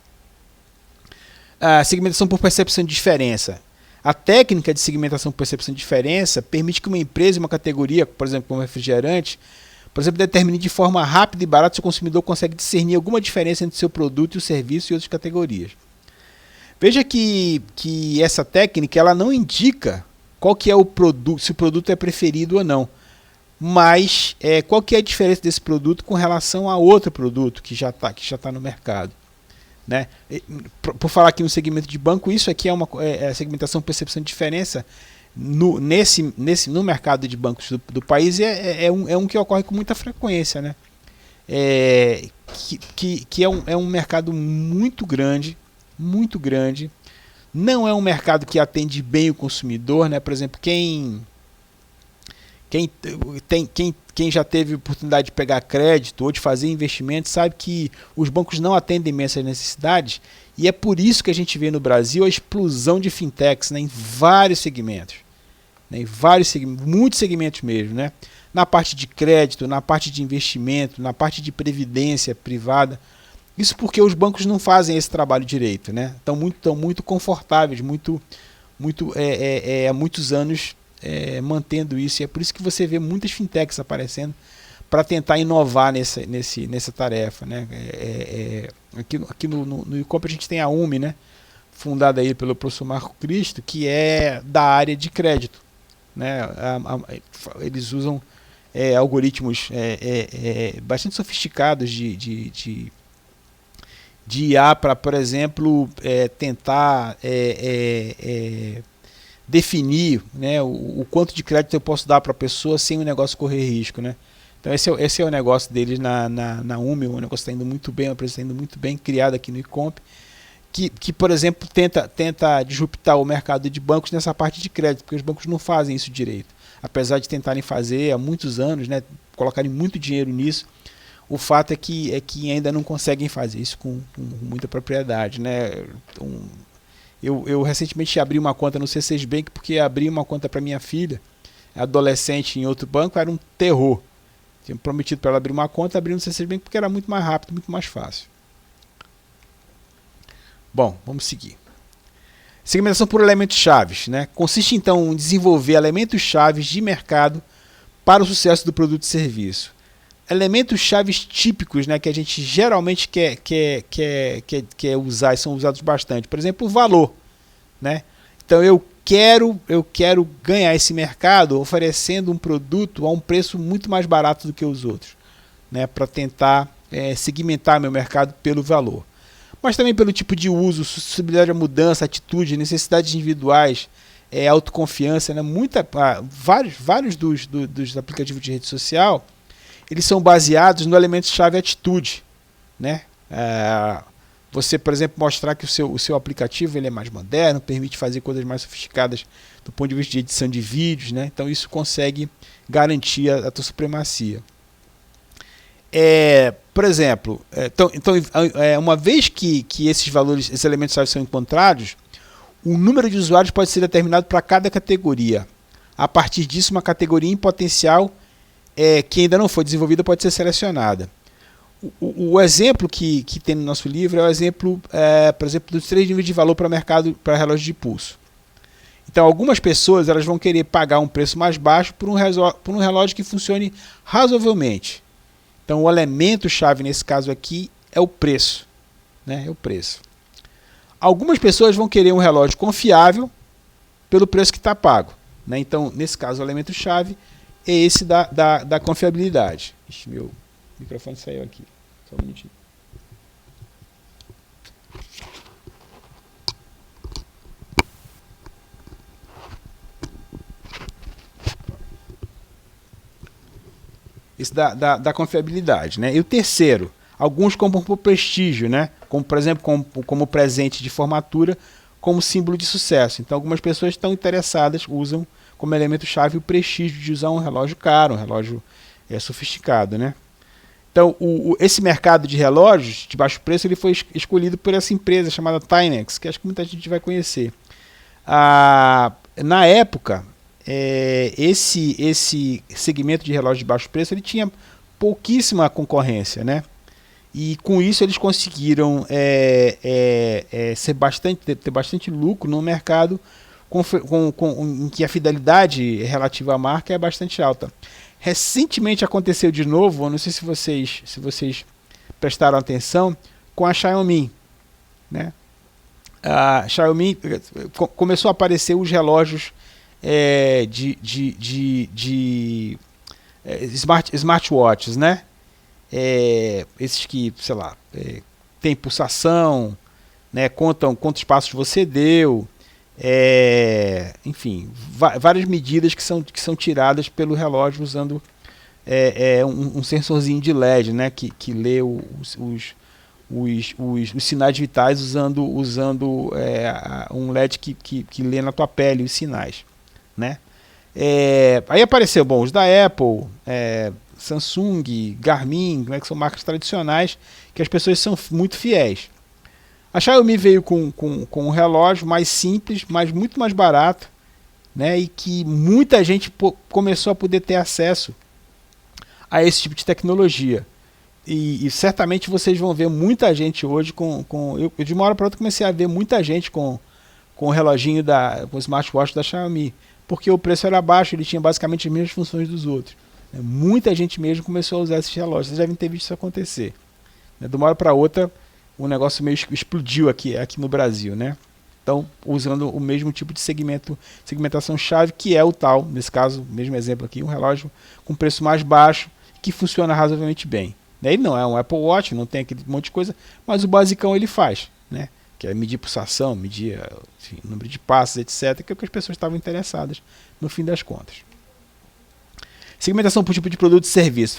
A segmentação por percepção de diferença. A técnica de segmentação por percepção de diferença permite que uma empresa, uma categoria, por exemplo, como refrigerante, por exemplo, determine de forma rápida e barata se o consumidor consegue discernir alguma diferença entre seu produto e o serviço e outras categorias. Veja que essa técnica ela não indica qual que é o produto, se o produto é preferido ou não, mas qual que é a diferença desse produto com relação a outro produto que já está no mercado, né? Por falar aqui no segmento de banco, isso aqui é a segmentação percepção de diferença no mercado de bancos do país é um que ocorre com muita frequência, né? Que é um mercado muito grande, não é um mercado que atende bem o consumidor, né? Por exemplo, quem Quem já teve oportunidade de pegar crédito ou de fazer investimento sabe que os bancos não atendem bem essas necessidades, e é por isso que a gente vê no Brasil a explosão de fintechs, né, em vários segmentos. Né, muitos segmentos mesmo, né? Na parte de crédito, na parte de investimento, na parte de previdência privada. Isso porque os bancos não fazem esse trabalho direito, né? Estão muito confortáveis, há muitos anos mantendo isso. E é por isso que você vê muitas fintechs aparecendo para tentar inovar nessa tarefa, né? Aqui no Icomp a gente tem a UMI, né? Fundada aí pelo professor Marco Cristo, que é da área de crédito, né? Eles usam algoritmos bastante sofisticados de IA para, por exemplo, tentar definir, né, o quanto de crédito eu posso dar para a pessoa sem o negócio correr risco, né? Então esse é o negócio deles na UMI, o negócio está indo muito bem, a empresa está indo muito bem, criada aqui no Icomp, que por exemplo, tenta disruptar o mercado de bancos nessa parte de crédito, porque os bancos não fazem isso direito. Apesar de tentarem fazer há muitos anos, né, colocarem muito dinheiro nisso, o fato é que ainda não conseguem fazer isso com muita propriedade, né? Então, eu recentemente abri uma conta no C6 Bank porque abri uma conta para minha filha, adolescente, em outro banco, era um terror. Tinha prometido para ela abrir uma conta, abri no C6 Bank porque era muito mais rápido, muito mais fácil. Bom, vamos seguir. Segmentação por elementos chaves, né? Consiste então em desenvolver elementos chaves de mercado para o sucesso do produto e serviço. Elementos chaves típicos, né, que a gente geralmente quer usar e são usados bastante. Por exemplo, o valor, né? Então eu quero ganhar esse mercado oferecendo um produto a um preço muito mais barato do que os outros, né, para tentar segmentar meu mercado pelo valor. Mas também pelo tipo de uso, suscetibilidade à mudança, atitude, necessidades individuais, autoconfiança, né? Vários dos aplicativos de rede social, eles são baseados no elemento-chave atitude, né? Você, por exemplo, mostrar que o seu aplicativo ele é mais moderno, permite fazer coisas mais sofisticadas do ponto de vista de edição de vídeos, né? Então isso consegue garantir a tua supremacia. Por exemplo, uma vez que esses elementos-chave são encontrados, o número de usuários pode ser determinado para cada categoria. A partir disso, uma categoria em potencial que ainda não foi desenvolvida pode ser selecionada. O exemplo que tem no nosso livro é o exemplo, por exemplo, dos 3 níveis de valor para mercado para relógio de pulso. Então, algumas pessoas elas vão querer pagar um preço mais baixo por um relógio que funcione razoavelmente. Então, o elemento-chave nesse caso aqui é o preço, né? É o preço. Algumas pessoas vão querer um relógio confiável pelo preço que está pago, né? Então, nesse caso, o elemento-chave é esse da confiabilidade. Ixi, meu microfone saiu aqui. Só um minutinho. Esse da confiabilidade, né? E o terceiro, alguns compram por prestígio, né? Como, por exemplo, como presente de formatura, como símbolo de sucesso. Então, algumas pessoas estão interessadas, usam como elemento-chave o prestígio de usar um relógio caro, um relógio sofisticado, né? Então, esse mercado de relógios de baixo preço ele foi escolhido por essa empresa chamada Timex, que acho que muita gente vai conhecer. Na época, esse segmento de relógio de baixo preço ele tinha pouquíssima concorrência, né? E com isso eles conseguiram ter bastante lucro no mercado em que a fidelidade relativa à marca é bastante alta. Recentemente aconteceu de novo, eu não sei se vocês prestaram atenção, com a Xiaomi, né? A Xiaomi começou a aparecer os relógios smartwatches, né? Esses que, sei lá, tem pulsação, né? Contam quantos passos você deu, enfim, várias medidas que são tiradas pelo relógio usando um sensorzinho de LED, né? Que lê os sinais vitais usando um LED que lê na tua pele os sinais, né? Aí apareceu, bom, os da Apple, Samsung, Garmin, que são marcas tradicionais que as pessoas são muito fiéis. A Xiaomi veio com um relógio mais simples, mas muito mais barato, né, e que muita gente começou a poder ter acesso a esse tipo de tecnologia. E certamente vocês vão ver muita gente hoje eu de uma hora para outra comecei a ver muita gente com o reloginho com o smartwatch da Xiaomi, porque o preço era baixo, ele tinha basicamente as mesmas funções dos outros. Muita gente mesmo começou a usar esses relógios, vocês devem ter visto isso acontecer. De uma hora para outra, o negócio meio explodiu aqui no Brasil, né? Então, usando o mesmo tipo de segmentação-chave, que é o tal, nesse caso, mesmo exemplo aqui, um relógio com preço mais baixo, que funciona razoavelmente bem. Ele não é um Apple Watch, não tem aquele monte de coisa, mas o basicão ele faz, né? Que é medir pulsação, medir número de passos, etc., que é o que as pessoas estavam interessadas no fim das contas. Segmentação por tipo de produto e serviço.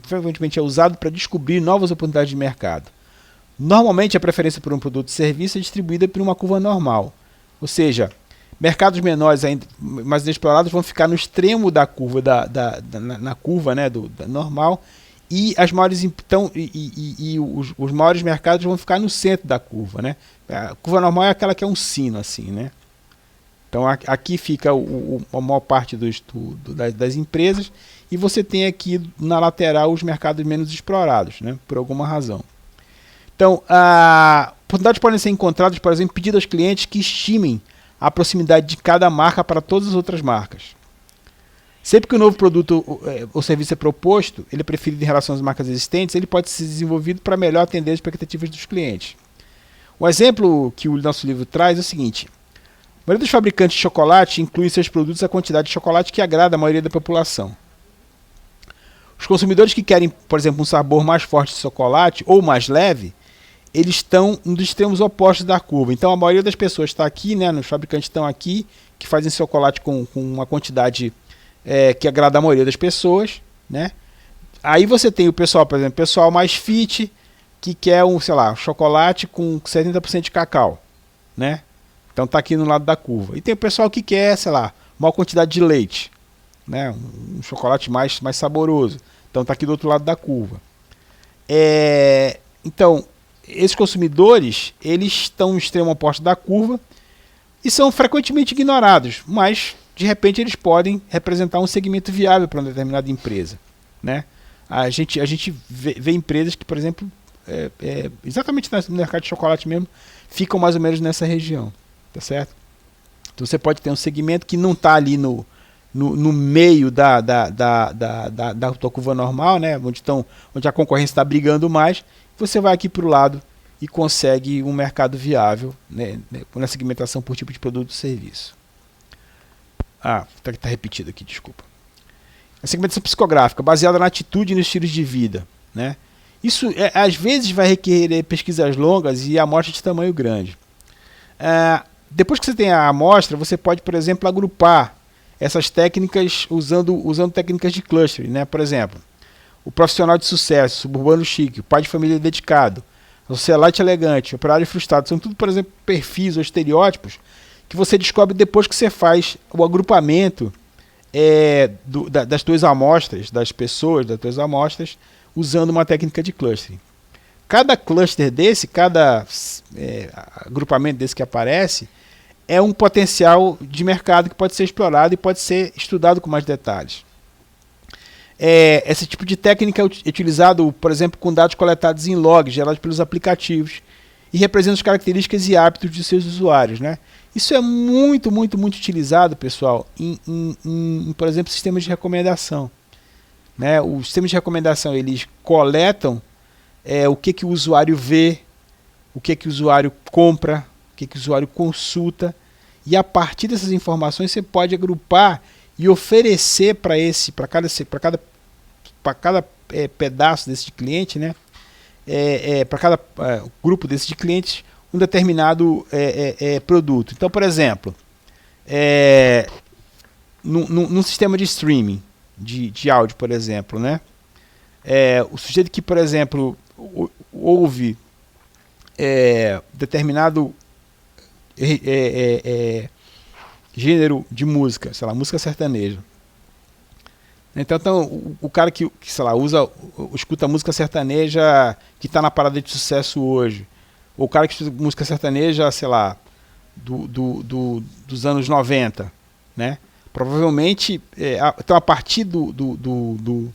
Frequentemente é usado para descobrir novas oportunidades de mercado. Normalmente a preferência por um produto e serviço é distribuída por uma curva normal. Ou seja, mercados menores ainda mais inexplorados vão ficar no extremo da curva, na curva, né, da normal, e as maiores, então, os maiores mercados vão ficar no centro da curva, né? A curva normal é aquela que é um sino, assim, né? Então aqui fica a maior parte das empresas, e você tem aqui na lateral os mercados menos explorados, né? Por alguma razão. Então, oportunidades podem ser encontradas, por exemplo, pedindo aos clientes que estimem a proximidade de cada marca para todas as outras marcas. Sempre que o novo produto ou serviço é proposto, ele é preferido em relação às marcas existentes, ele pode ser desenvolvido para melhor atender as expectativas dos clientes. Um exemplo que o nosso livro traz é o seguinte: a maioria dos fabricantes de chocolate inclui em seus produtos a quantidade de chocolate que agrada a maioria da população. Os consumidores que querem, por exemplo, um sabor mais forte de chocolate ou mais leve, eles estão nos extremos opostos da curva. Então a maioria das pessoas está aqui, né, os fabricantes estão aqui, que fazem chocolate com uma quantidade que agrada a maioria das pessoas, né? Aí você tem o pessoal, por exemplo, pessoal mais fit, que quer um chocolate com 70% de cacau, né? Então tá aqui no lado da curva. E tem o pessoal que quer, maior quantidade de leite, né? Um chocolate mais saboroso. Então tá aqui do outro lado da curva. Então, esses consumidores, eles estão no extremo oposto da curva e são frequentemente ignorados, mas de repente eles podem representar um segmento viável para uma determinada empresa, né? A gente vê empresas que, por exemplo, exatamente no mercado de chocolate mesmo, ficam mais ou menos nessa região, tá certo? Então você pode ter um segmento que não está ali no meio da tua curva normal, né? Onde a concorrência está brigando mais, você vai aqui para o lado e consegue um mercado viável, né, na segmentação por tipo de produto e serviço. Tá repetido aqui, desculpa. A segmentação psicográfica, baseada na atitude e nos estilos de vida, né? Isso às vezes vai requerer pesquisas longas e amostras de tamanho grande. Depois que você tem a amostra, você pode, por exemplo, agrupar essas técnicas usando técnicas de clustering, né? Por exemplo, o profissional de sucesso, suburbano chique, o pai de família dedicado, o socialite elegante, o operário frustrado, são tudo, por exemplo, perfis ou estereótipos que você descobre depois que você faz o agrupamento das tuas amostras, das pessoas, das tuas amostras, usando uma técnica de clustering. Cada cluster desse, cada agrupamento desse que aparece, é um potencial de mercado que pode ser explorado e pode ser estudado com mais detalhes. Esse tipo de técnica é utilizado, por exemplo, com dados coletados em logs gerados pelos aplicativos e representa as características e hábitos de seus usuários, né? Isso é muito, muito, muito utilizado, pessoal, em por exemplo, sistemas de recomendação, né? Os sistemas de recomendação, eles coletam o que o usuário vê, o que o usuário compra, o que o usuário consulta, e a partir dessas informações você pode agrupar e oferecer para cada pedaço desse cliente, né? Para cada grupo desses de clientes, um determinado produto. Então, por exemplo, num sistema de streaming de áudio, por exemplo, né? O sujeito que, por exemplo, ouve determinado gênero de música, sei lá, música sertaneja. Então o cara que, sei lá, escuta música sertaneja que está na parada de sucesso hoje, ou o cara que escuta música sertaneja, sei lá, dos anos 90, né? Provavelmente, então a partir do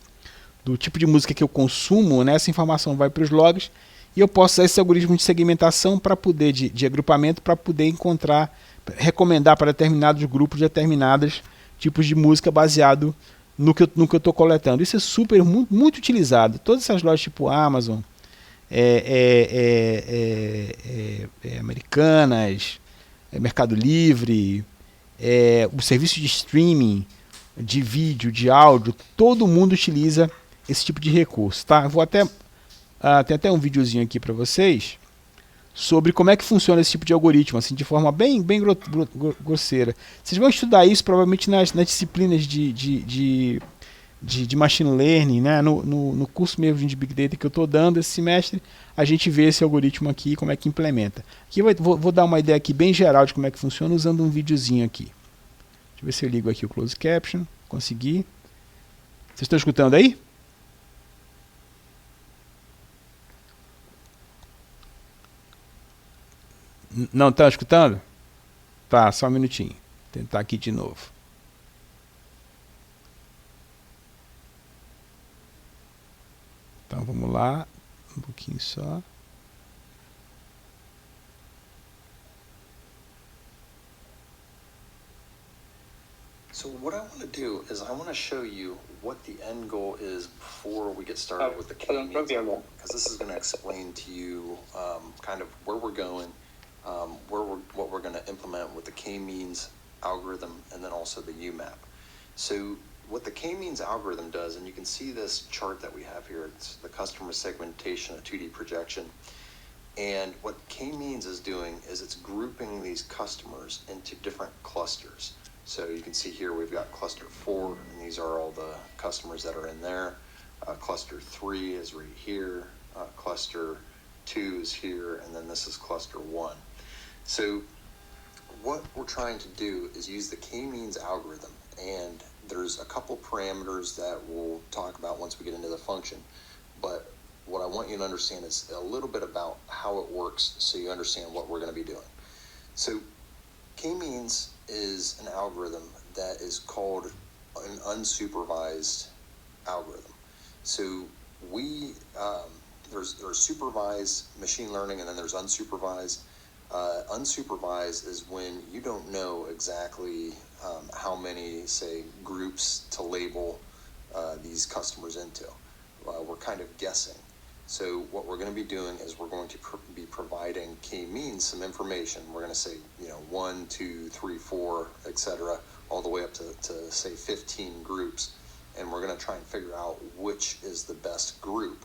tipo de música que eu consumo, né, essa informação vai para os logs e eu posso usar esse algoritmo de segmentação para poder, de agrupamento, para poder encontrar, recomendar para determinados grupos, determinados tipos de música baseado no que eu estou coletando. Isso é super, muito, muito utilizado. Todas essas lojas tipo Amazon, Americanas, Mercado Livre, o serviço de streaming, de vídeo, de áudio, todo mundo utiliza esse tipo de recurso, tá? Eu vou até tem até um videozinho aqui para vocês sobre como é que funciona esse tipo de algoritmo, assim, de forma bem grosseira. Vocês vão estudar isso provavelmente nas disciplinas de machine learning, né? No curso mesmo de Big Data que eu estou dando esse semestre, a gente vê esse algoritmo aqui, como é que implementa. Aqui vou dar uma ideia aqui bem geral de como é que funciona usando um videozinho aqui. Deixa eu ver se eu ligo aqui o Closed Caption. Consegui. Vocês estão escutando aí? Não estão escutando? Tá, só um minutinho. Vou tentar aqui de novo. Então vamos lá. Um pouquinho só. So what I want to do is I want to show you what the end goal is before we get started with the K-means, because this is going to explain to you kind of where we're going, what we're going to implement with the K-means algorithm, and then also the UMAP. So what the K-means algorithm does, and you can see this chart that we have here, it's the customer segmentation, a 2D projection. And what K-means is doing is it's grouping these customers into different clusters. So you can see here we've got cluster 4, and these are all the customers that are in there. Cluster 3 is right here. Cluster 2 is here, and then this is cluster 1. So what we're trying to do is use the K-means algorithm, and there's a couple parameters that we'll talk about once we get into the function. But what I want you to understand is a little bit about how it works so you understand what we're going to be doing. So K-means is an algorithm that is called an unsupervised algorithm. So we there's supervised machine learning, and then there's unsupervised. Unsupervised is when you don't know exactly how many, say, groups to label these customers into. We're kind of guessing. So what we're going to be doing is we're going to be providing K-means some information. We're going to say, 1, 2, 3, 4, etc., all the way up to say 15 groups, and we're going to try and figure out which is the best group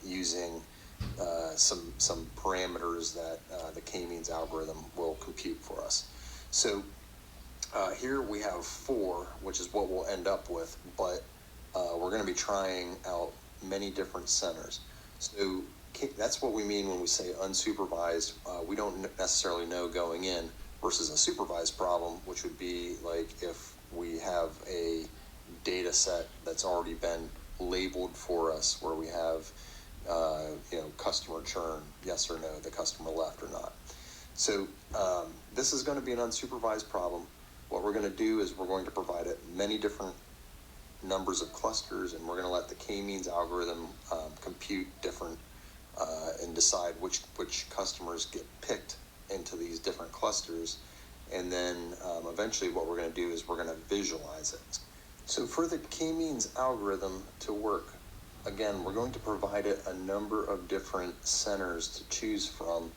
using some parameters that the K-means algorithm will compute for us. So here we have 4, which is what we'll end up with, but we're going to be trying out many different centers. So that's what we mean when we say unsupervised. We don't necessarily know going in versus a supervised problem, which would be like if we have a data set that's already been labeled for us, where we have customer churn, yes or no, the customer left or not. So this is going to be an unsupervised problem. What we're going to do is we're going to provide it many different numbers of clusters, and we're going to let the K-means algorithm compute different and decide which customers get picked into these different clusters. And then eventually what we're going to do is we're going to visualize it. So for the K-means algorithm to work, again, we're going to provide it a number of different centers to choose from,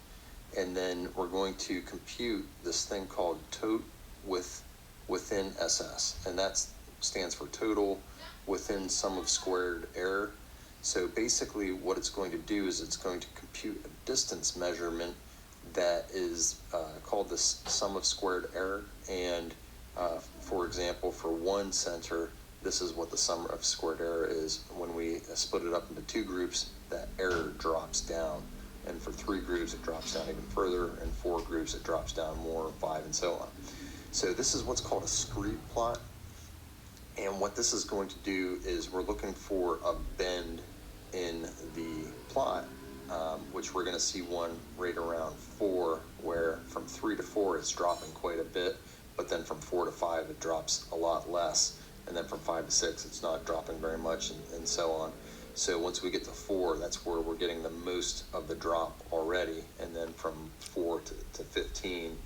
and then we're going to compute this thing called TOTE within SS, and that stands for total within sum of squared error. So basically what it's going to do is it's going to compute a distance measurement that is called the sum of squared error. And for example, for one center, this is what the sum of squared error is. When we split it up into 2 groups, that error drops down. And for 3 groups, it drops down even further. And 4 groups, it drops down more, 5, and so on. So this is what's called a screed plot. And what this is going to do is we're looking for a bend in the plot, which we're going to see one right around 4, where from 3 to 4 it's dropping quite a bit, but then from 4 to 5 it drops a lot less, and then from 5 to 6 it's not dropping very much, and so on. So once we get to 4, that's where we're getting the most of the drop already, and then from 4 to 15,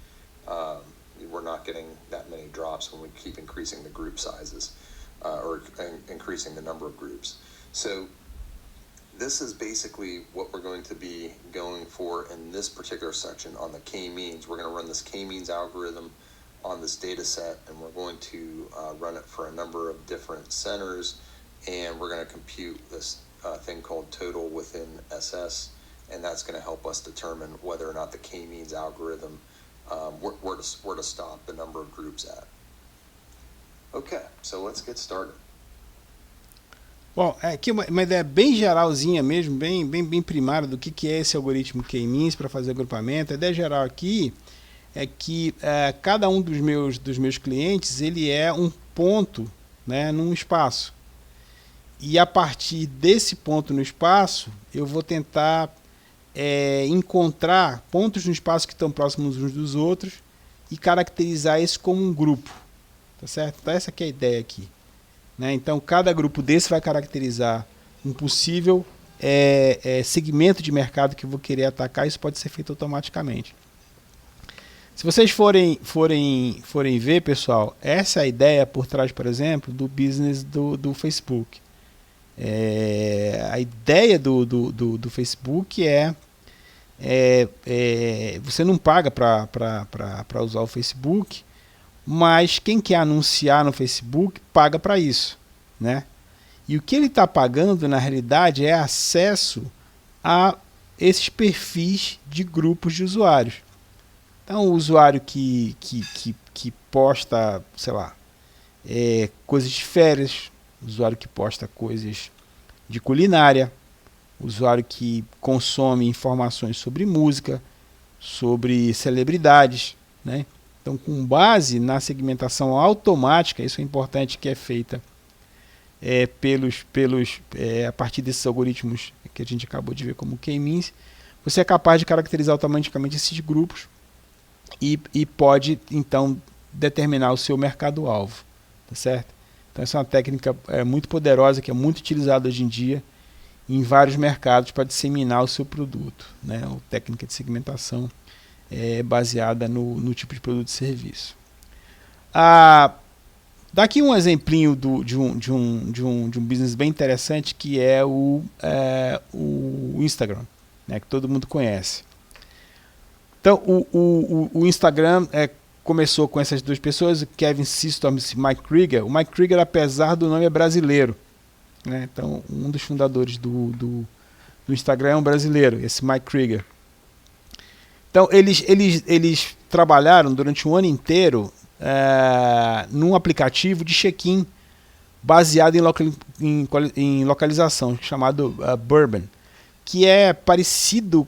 we're not getting that many drops when we keep increasing the group sizes, or increasing the number of groups. So this is basically what we're going to be going for in this particular section on the k-means. We're going to run this k-means algorithm on this data set, and we're going to run it for a number of different centers, and we're going to compute this thing called total within SS, and that's going to help us determine whether or not the k-means algorithm, where to stop the number of groups at. Okay, so let's get started. Bom, aqui uma ideia bem geralzinha mesmo, bem primária do que é esse algoritmo k-means para fazer agrupamento. A ideia geral aqui é que cada um dos meus clientes ele é um ponto, né, num espaço. E a partir desse ponto no espaço, eu vou tentar encontrar pontos no espaço que estão próximos uns dos outros e caracterizar esse como um grupo. Tá certo? Então essa aqui é a ideia aqui. Né? Então cada grupo desse vai caracterizar um possível segmento de mercado que eu vou querer atacar. Isso pode ser feito automaticamente. Se vocês forem ver, pessoal, essa é a ideia por trás, por exemplo, do business do Facebook. A ideia do Facebook você não paga para usar o Facebook, mas quem quer anunciar no Facebook paga para isso, né? E o que ele está pagando na realidade é acesso a esses perfis de grupos de usuários. Então o usuário que posta, sei lá, coisas de férias, usuário que posta coisas de culinária, usuário que consome informações sobre música, sobre celebridades, né? Então, com base na segmentação automática, isso é importante, que é feita a partir desses algoritmos que a gente acabou de ver como k-means, você é capaz de caracterizar automaticamente esses grupos e pode, então, determinar o seu mercado-alvo, tá certo? Então, essa é uma técnica muito poderosa, que é muito utilizada hoje em dia em vários mercados para disseminar o seu produto, né? A técnica de segmentação baseada no tipo de produto e serviço. Daqui um exemplinho de um business bem interessante, que é o Instagram, né, que todo mundo conhece. Então o Instagram começou com essas duas pessoas, Kevin Systrom e Mike Krieger. O Mike Krieger, apesar do nome, é brasileiro, né? Então um dos fundadores do Instagram é um brasileiro, esse Mike Krieger. Então eles trabalharam durante um ano inteiro num aplicativo de check-in baseado em localização, chamado Bourbon, que é parecido,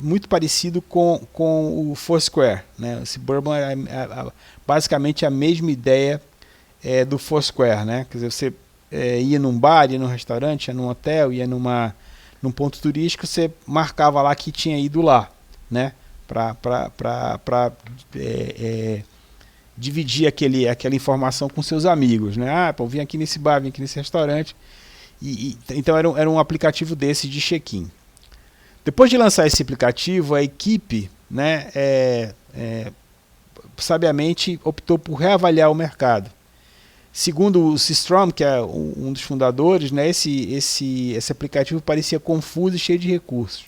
muito parecido com o Foursquare, né? Esse Bourbon é basicamente a mesma ideia do Foursquare, né? Quer dizer, você ia num bar, ia num restaurante, ia num hotel, ia num ponto turístico, você marcava lá que tinha ido lá, né? Para dividir aquela informação com seus amigos, né? Vim aqui nesse bar, vim aqui nesse restaurante. Então era um aplicativo desse de check-in. Depois de lançar esse aplicativo, a equipe, né, sabiamente optou por reavaliar o mercado. Segundo o Systrom, que é um dos fundadores, né, esse aplicativo parecia confuso e cheio de recursos.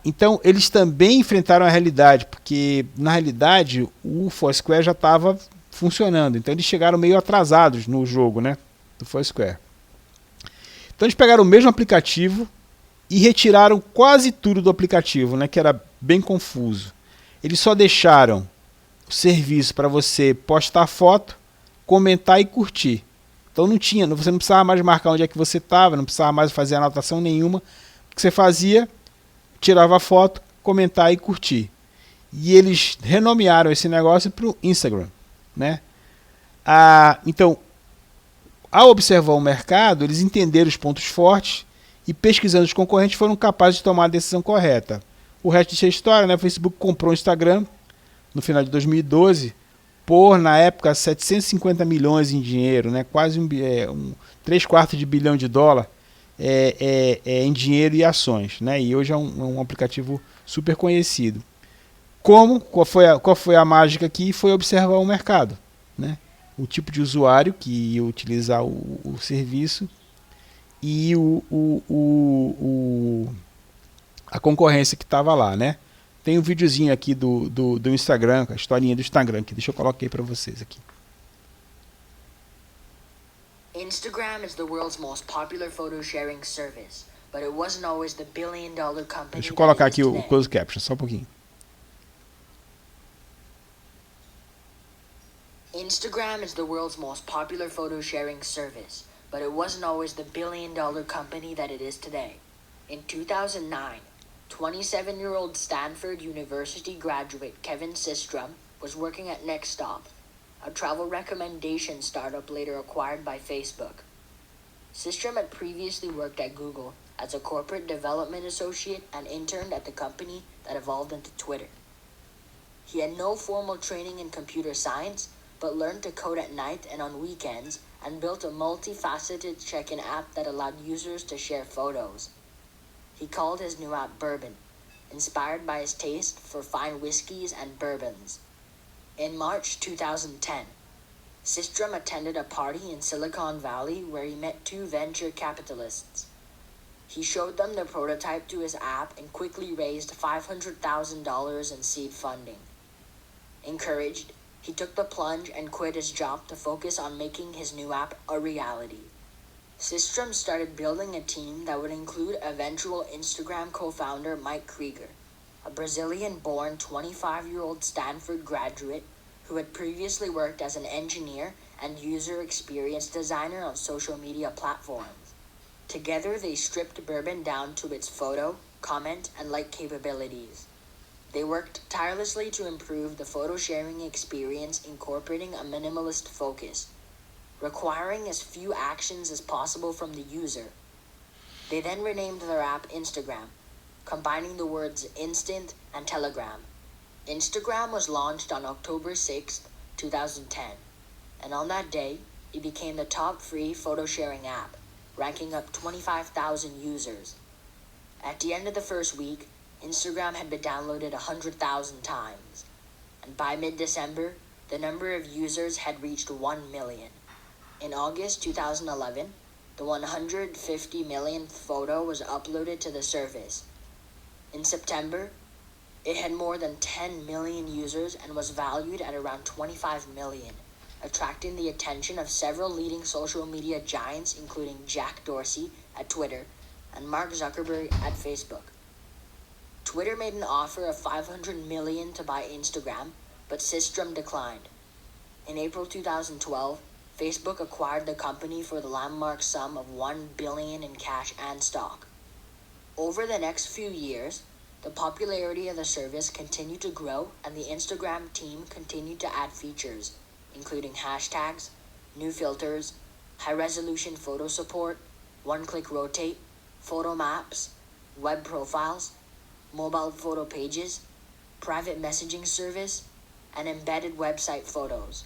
Então eles também enfrentaram a realidade, porque na realidade o Foursquare já estava funcionando, então eles chegaram meio atrasados no jogo, né, do Foursquare. Então eles pegaram o mesmo aplicativo e retiraram quase tudo do aplicativo, né, que era bem confuso. Eles só deixaram o serviço para você postar foto, comentar e curtir. Então você não precisava mais marcar onde é que você estava, não precisava mais fazer anotação nenhuma. O que você fazia? Tirava a foto, comentar e curtir. e eles renomearam esse negócio para o Instagram, né? Então, ao observar o mercado, eles entenderam os pontos fortes e, pesquisando os concorrentes, foram capazes de tomar a decisão correta. O resto disso é história, né? O Facebook comprou o Instagram no final de 2012 por, na época, 750 milhões em dinheiro, né? Quase 3/4 de bilhão de dólar em dinheiro e ações, né? E hoje é um aplicativo super conhecido. Qual foi a mágica aqui? Foi observar o mercado, né? O tipo de usuário que ia utilizar o serviço e a concorrência que estava lá, né? Tem um videozinho aqui do Instagram, a historinha do Instagram, aqui. Deixa eu colocar aí para vocês aqui. Instagram is the world's most popular photo sharing service, but it wasn't always the billion-dollar company. Deixa eu colocar aqui o closed caption, só um pouquinho. Instagram is the world's most popular photo sharing service, but it wasn't always the billion-dollar company that it is today. In 2009, 27-year-old Stanford University graduate Kevin Systrom was working at Nextstop, a travel recommendation startup later acquired by Facebook. Systrom had previously worked at Google as a corporate development associate and interned at the company that evolved into Twitter. He had no formal training in computer science, but learned to code at night and on weekends, and built a multifaceted check-in app that allowed users to share photos. He called his new app Bourbon, inspired by his taste for fine whiskeys and bourbons. In March 2010, Systrom attended a party in Silicon Valley where he met two venture capitalists. He showed them the prototype to his app and quickly raised $500,000 in seed funding. Encouraged, he took the plunge and quit his job to focus on making his new app a reality. Systrom started building a team that would include eventual Instagram co-founder Mike Krieger, a Brazilian-born 25-year-old Stanford graduate who had previously worked as an engineer and user experience designer on social media platforms. Together, they stripped Bourbon down to its photo, comment, and like capabilities. They worked tirelessly to improve the photo sharing experience, incorporating a minimalist focus, requiring as few actions as possible from the user. They then renamed their app Instagram, combining the words instant and telegram. Instagram was launched on October 6, 2010, and on that day, it became the top free photo sharing app, ranking up 25,000 users. At the end of the first week, Instagram had been downloaded 100,000 times, and by mid-December, the number of users had reached 1 million. In August 2011, the 150 millionth photo was uploaded to the service. In September, it had more than 10 million users and was valued at around 25 million, attracting the attention of several leading social media giants including Jack Dorsey at Twitter and Mark Zuckerberg at Facebook. Twitter made an offer of $500 million to buy Instagram, but Systrom declined. In April 2012, Facebook acquired the company for the landmark sum of $1 billion in cash and stock. Over the next few years, the popularity of the service continued to grow, and the Instagram team continued to add features, including hashtags, new filters, high-resolution photo support, one-click rotate, photo maps, web profiles, mobile photo pages, private messaging service, and embedded website photos.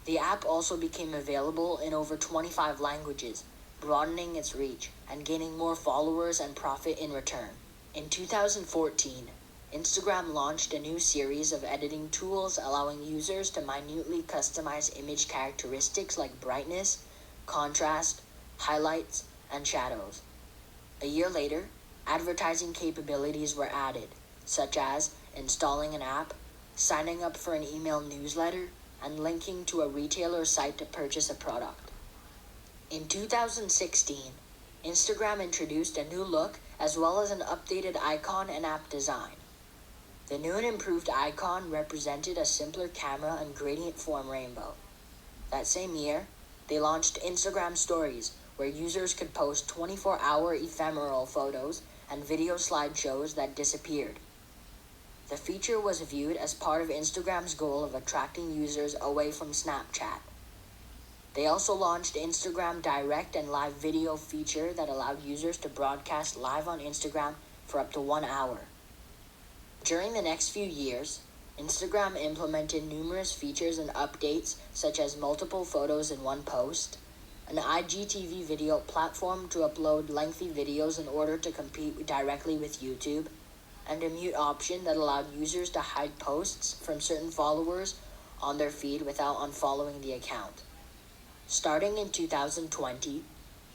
The app also became available in over 25 languages, broadening its reach and gaining more followers and profit in return. In 2014, Instagram launched a new series of editing tools allowing users to minutely customize image characteristics like brightness, contrast, highlights, and shadows. A year later, advertising capabilities were added, such as installing an app, signing up for an email newsletter, and linking to a retailer site to purchase a product. In 2016, Instagram introduced a new look as well as an updated icon and app design. The new and improved icon represented a simpler camera and gradient form rainbow. That same year, they launched Instagram Stories, where users could post 24-hour ephemeral photos and video slideshows that disappeared. The feature was viewed as part of Instagram's goal of attracting users away from Snapchat. They also launched Instagram Direct and Live Video feature that allowed users to broadcast live on Instagram for up to 1 hour. During the next few years, Instagram implemented numerous features and updates such as multiple photos in one post, an IGTV video platform to upload lengthy videos in order to compete directly with YouTube, and a mute option that allowed users to hide posts from certain followers on their feed without unfollowing the account. Starting in 2020,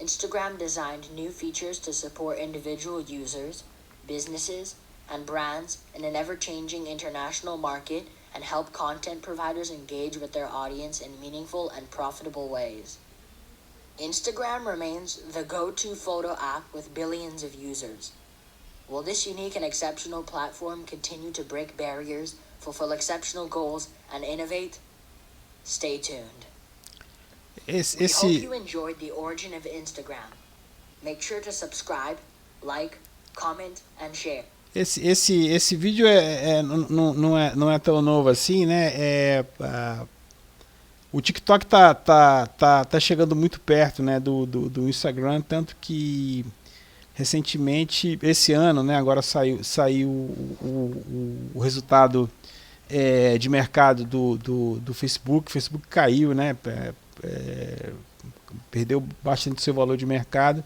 Instagram designed new features to support individual users, businesses, and brands in an ever-changing international market and help content providers engage with their audience in meaningful and profitable ways. Instagram remains the go-to photo app with billions of users. Will this unique and exceptional platform continue to break barriers, fulfill exceptional goals, and innovate? Stay tuned. We hope you enjoyed the origin of Instagram. Make sure to subscribe, like, comment, and share. Esse vídeo não é tão novo assim, né? O TikTok tá chegando muito perto, né, do Instagram, tanto que recentemente, esse ano, né, agora saiu o resultado de mercado do Facebook. O Facebook caiu, né, perdeu bastante seu valor de mercado,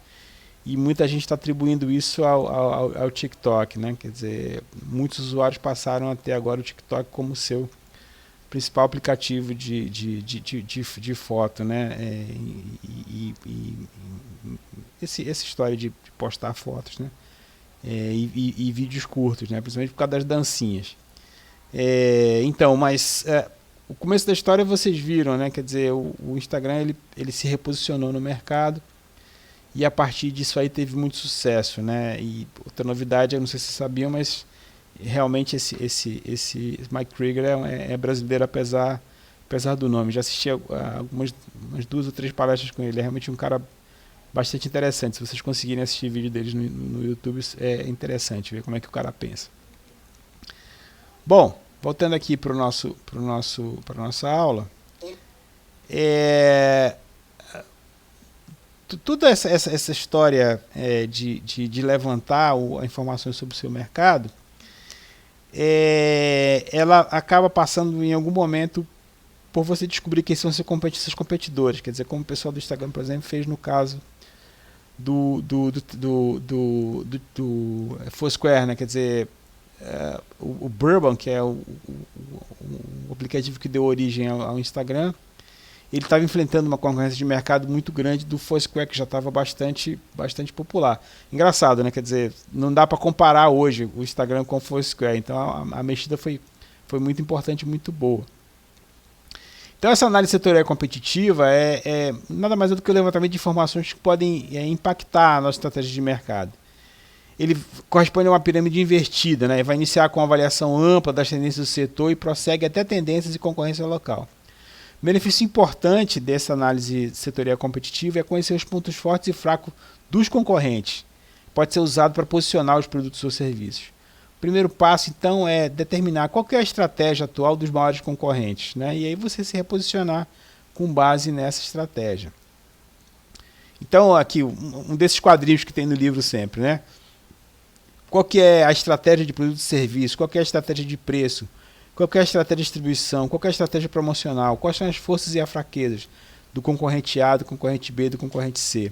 e muita gente está atribuindo isso ao TikTok, né? Quer dizer, muitos usuários passaram até agora o TikTok como seu principal aplicativo de foto, né? Essa história de postar fotos, né? E vídeos curtos, né? Principalmente por causa das dancinhas. Então, mas o começo da história vocês viram, né? Quer dizer, o Instagram ele se reposicionou no mercado, e a partir disso aí teve muito sucesso, né? E outra novidade, eu não sei se vocês sabiam, mas realmente esse Mike Krieger é brasileiro, apesar do nome. Já assisti umas 2 ou 3 palestras com ele. É realmente um cara bastante interessante. Se vocês conseguirem assistir vídeo deles no YouTube, é interessante ver como é que o cara pensa. Bom, voltando aqui para nossa aula, toda essa história de levantar informações sobre o seu mercado, ela acaba passando em algum momento por você descobrir quem são seus competidores. Quer dizer, como o pessoal do Instagram, por exemplo, fez no caso do Foursquare, né? Quer dizer, o Bourbon, que é o aplicativo que deu origem ao Instagram, ele estava enfrentando uma concorrência de mercado muito grande do Foursquare, que já estava bastante popular. Engraçado, né? Quer dizer, não dá para comparar hoje o Instagram com o Foursquare. Então a mexida foi muito importante, muito boa. Então essa análise setorial competitiva é nada mais do que o levantamento de informações que podem impactar a nossa estratégia de mercado. Ele corresponde a uma pirâmide invertida, né? Vai iniciar com uma avaliação ampla das tendências do setor e prossegue até tendências e concorrência local. O benefício importante dessa análise setorial competitiva é conhecer os pontos fortes e fracos dos concorrentes. Pode ser usado para posicionar os produtos ou serviços. O primeiro passo, então, é determinar qual que é a estratégia atual dos maiores concorrentes, né? E aí você se reposicionar com base nessa estratégia. Então, aqui, um desses quadrinhos que tem no livro sempre, né? Qual que é a estratégia de produto e serviço? Qual que é a estratégia de preço? Qual que é a estratégia de distribuição? Qual que é a estratégia promocional? Quais são as forças e as fraquezas do concorrente A, do concorrente B, do concorrente C?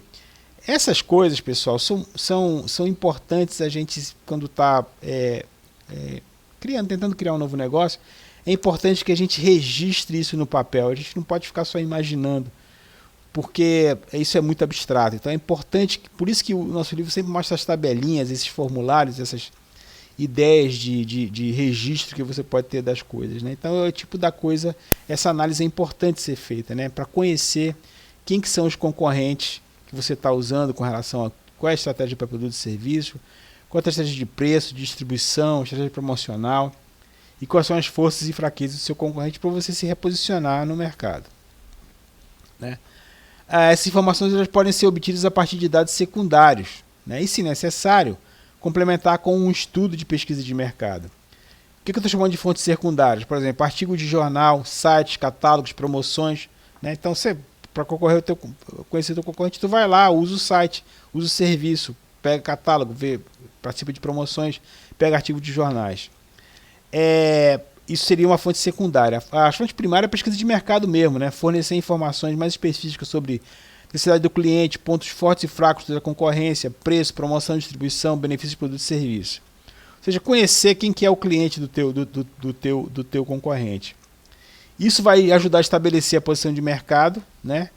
Essas coisas, pessoal, são importantes a gente, quando está tentando criar um novo negócio, é importante que a gente registre isso no papel. A gente não pode ficar só imaginando, porque isso é muito abstrato. Então é importante, por isso que o nosso livro sempre mostra as tabelinhas, esses formulários, essas ideias de registro que você pode ter das coisas, né? Então é o tipo da coisa, essa análise é importante ser feita, né? Para conhecer quem que são os concorrentes que você está usando com relação a qual é a estratégia para produto e serviço, qual é a estratégia de preço, de distribuição, estratégia promocional, e quais são as forças e fraquezas do seu concorrente para você se reposicionar no mercado, né? Essas informações elas podem ser obtidas a partir de dados secundários, né? E, se necessário, complementar com um estudo de pesquisa de mercado. que eu estou chamando de fontes secundárias? Por exemplo, artigo de jornal, sites, catálogos, promoções, né? Então, para conhecer o teu concorrente, tu vai lá, usa o site, usa o serviço, pega catálogo, participa de promoções, pega artigo de jornais. Isso seria uma fonte secundária. A fonte primária é a pesquisa de mercado mesmo, né? Fornecer informações mais específicas sobre necessidade do cliente, pontos fortes e fracos da concorrência, preço, promoção, distribuição, benefícios de produtos e serviços. Ou seja, conhecer quem que é o cliente do teu concorrente. Isso vai ajudar a estabelecer a posição de mercado, né?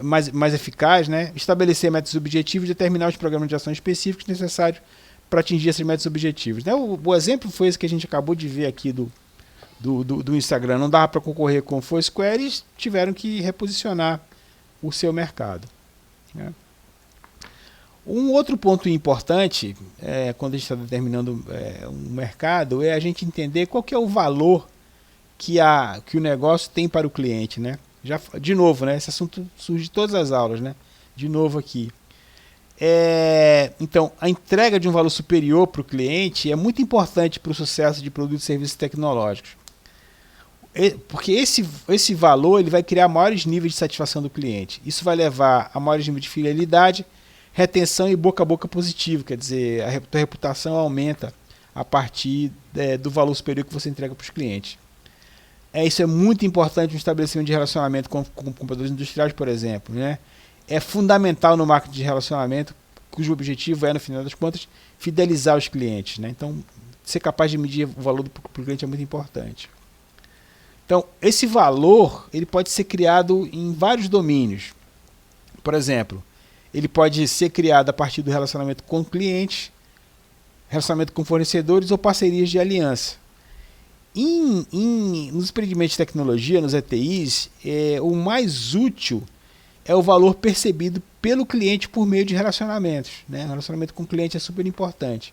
Mais eficaz, né? Estabelecer metas objetivos e determinar os programas de ação específicos necessários para atingir esses metas objetivos. Né? O exemplo foi esse que a gente acabou de ver aqui do Instagram. Não dava para concorrer com o Foursquare e tiveram que reposicionar o seu mercado. Né? Um outro ponto importante, quando a gente está determinando um mercado, é a gente entender qual que é o valor que o negócio tem para o cliente. Né? De novo, né? Esse assunto surge de todas as aulas. Né? De novo aqui. Então, a entrega de um valor superior para o cliente é muito importante para o sucesso de produtos e serviços tecnológicos. Porque esse valor ele vai criar maiores níveis de satisfação do cliente. Isso vai levar a maiores níveis de fidelidade, retenção e boca a boca positivo. Quer dizer, a tua reputação aumenta a partir do valor superior que você entrega para os clientes. Isso é muito importante no estabelecimento de relacionamento com compradores industriais, por exemplo. Né? É fundamental no marketing de relacionamento, cujo objetivo é, no final das contas, fidelizar os clientes. Né? Então, ser capaz de medir o valor para o cliente é muito importante. Então, esse valor ele pode ser criado em vários domínios. Por exemplo, ele pode ser criado a partir do relacionamento com clientes, relacionamento com fornecedores ou parcerias de aliança. Nos empreendimentos de tecnologia, nos ETIs, o mais útil é o valor percebido pelo cliente por meio de relacionamentos. Né? O relacionamento com o cliente é super importante.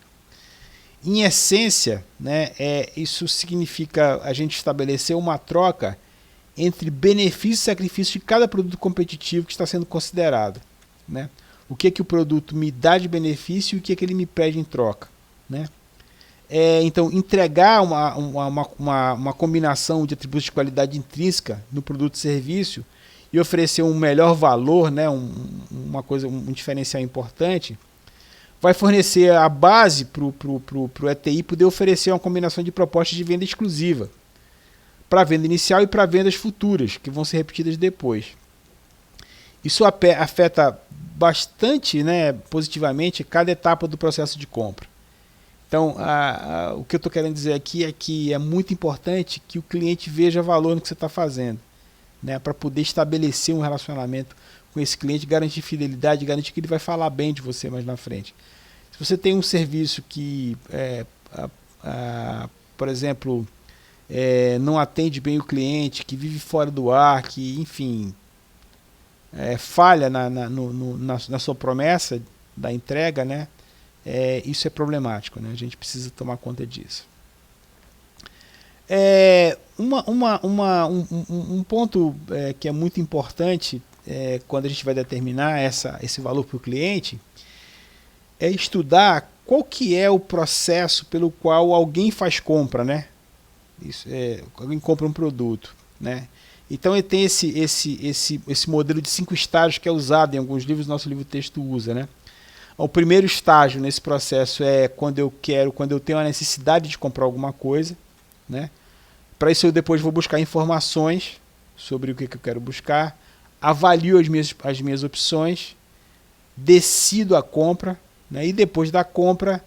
Em essência, né, isso significa a gente estabelecer uma troca entre benefícios e sacrifícios de cada produto competitivo que está sendo considerado. Né? O que o produto me dá de benefício e o que ele me pede em troca. Né? Então, entregar uma combinação de atributos de qualidade intrínseca no produto e serviço e oferecer um melhor valor, né, um diferencial importante, vai fornecer a base para o ETI poder oferecer uma combinação de propostas de venda exclusiva para a venda inicial e para vendas futuras, que vão ser repetidas depois. Isso afeta bastante, né, positivamente cada etapa do processo de compra. Então, o que eu estou querendo dizer aqui é que é muito importante que o cliente veja valor no que você está fazendo, né, para poder estabelecer um relacionamento com esse cliente, garantir fidelidade, garantir que ele vai falar bem de você mais na frente. Se você tem um serviço que, por exemplo, não atende bem o cliente, que vive fora do ar, que, enfim, falha na sua promessa da entrega, né? Isso é problemático, né? A gente precisa tomar conta disso. Um ponto que é muito importante quando a gente vai determinar esse valor para o cliente é estudar qual que é o processo pelo qual alguém faz compra, né? Alguém compra um produto, né? Então ele tem esse modelo de 5 estágios que é usado em alguns livros, nosso livro texto usa, né? O primeiro estágio nesse processo é quando eu tenho a necessidade de comprar alguma coisa, né? Para isso eu depois vou buscar informações sobre o que eu quero buscar, avalio as minhas opções, decido a compra, né? E depois da compra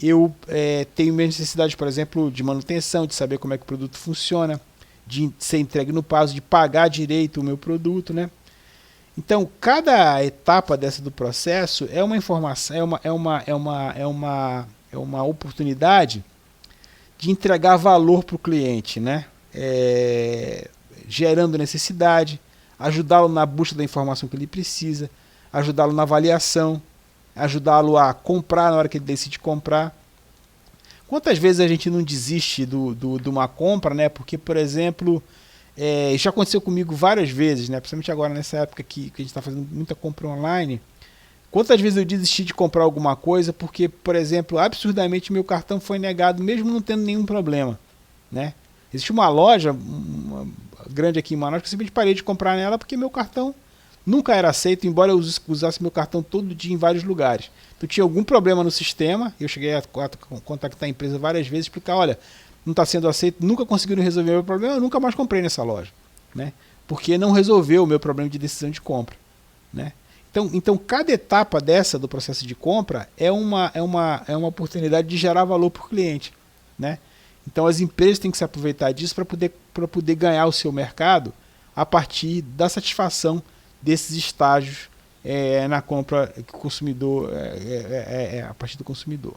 eu tenho minhas necessidades, por exemplo, de manutenção, de saber como é que o produto funciona, de ser entregue no prazo, de pagar direito o meu produto, né? Então, cada etapa dessa do processo é uma informação, é uma oportunidade de entregar valor para o cliente, né? Gerando necessidade, ajudá-lo na busca da informação que ele precisa, ajudá-lo na avaliação, ajudá-lo a comprar na hora que ele decide comprar. Quantas vezes a gente não desiste de uma compra, né? Porque, por exemplo, já aconteceu comigo várias vezes, né? Principalmente agora nessa época que a gente está fazendo muita compra online, Quantas vezes eu desisti de comprar alguma coisa porque, por exemplo, absurdamente meu cartão foi negado, mesmo não tendo nenhum problema, né? Existe uma loja grande aqui em Manaus que eu simplesmente parei de comprar nela porque meu cartão nunca era aceito, embora eu usasse meu cartão todo dia em vários lugares. Então tinha algum problema no sistema, eu cheguei a contactar a empresa várias vezes, explicar, olha, não está sendo aceito, nunca conseguiram resolver o meu problema, eu nunca mais comprei nessa loja, né? Porque não resolveu o meu problema de decisão de compra, né? Então cada etapa dessa do processo de compra é uma oportunidade de gerar valor para o cliente, né? Então as empresas têm que se aproveitar disso para poder ganhar o seu mercado a partir da satisfação desses estágios na compra que o consumidor a partir do consumidor.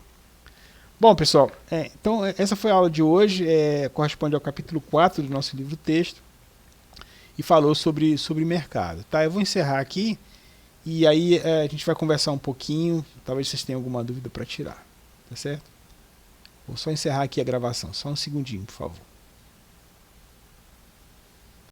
Bom, pessoal, então essa foi a aula de hoje, corresponde ao capítulo 4 do nosso livro texto e falou sobre mercado. Tá? Eu vou encerrar aqui e aí a gente vai conversar um pouquinho, talvez vocês tenham alguma dúvida para tirar, tá certo? Vou só encerrar aqui a gravação, só um segundinho, por favor.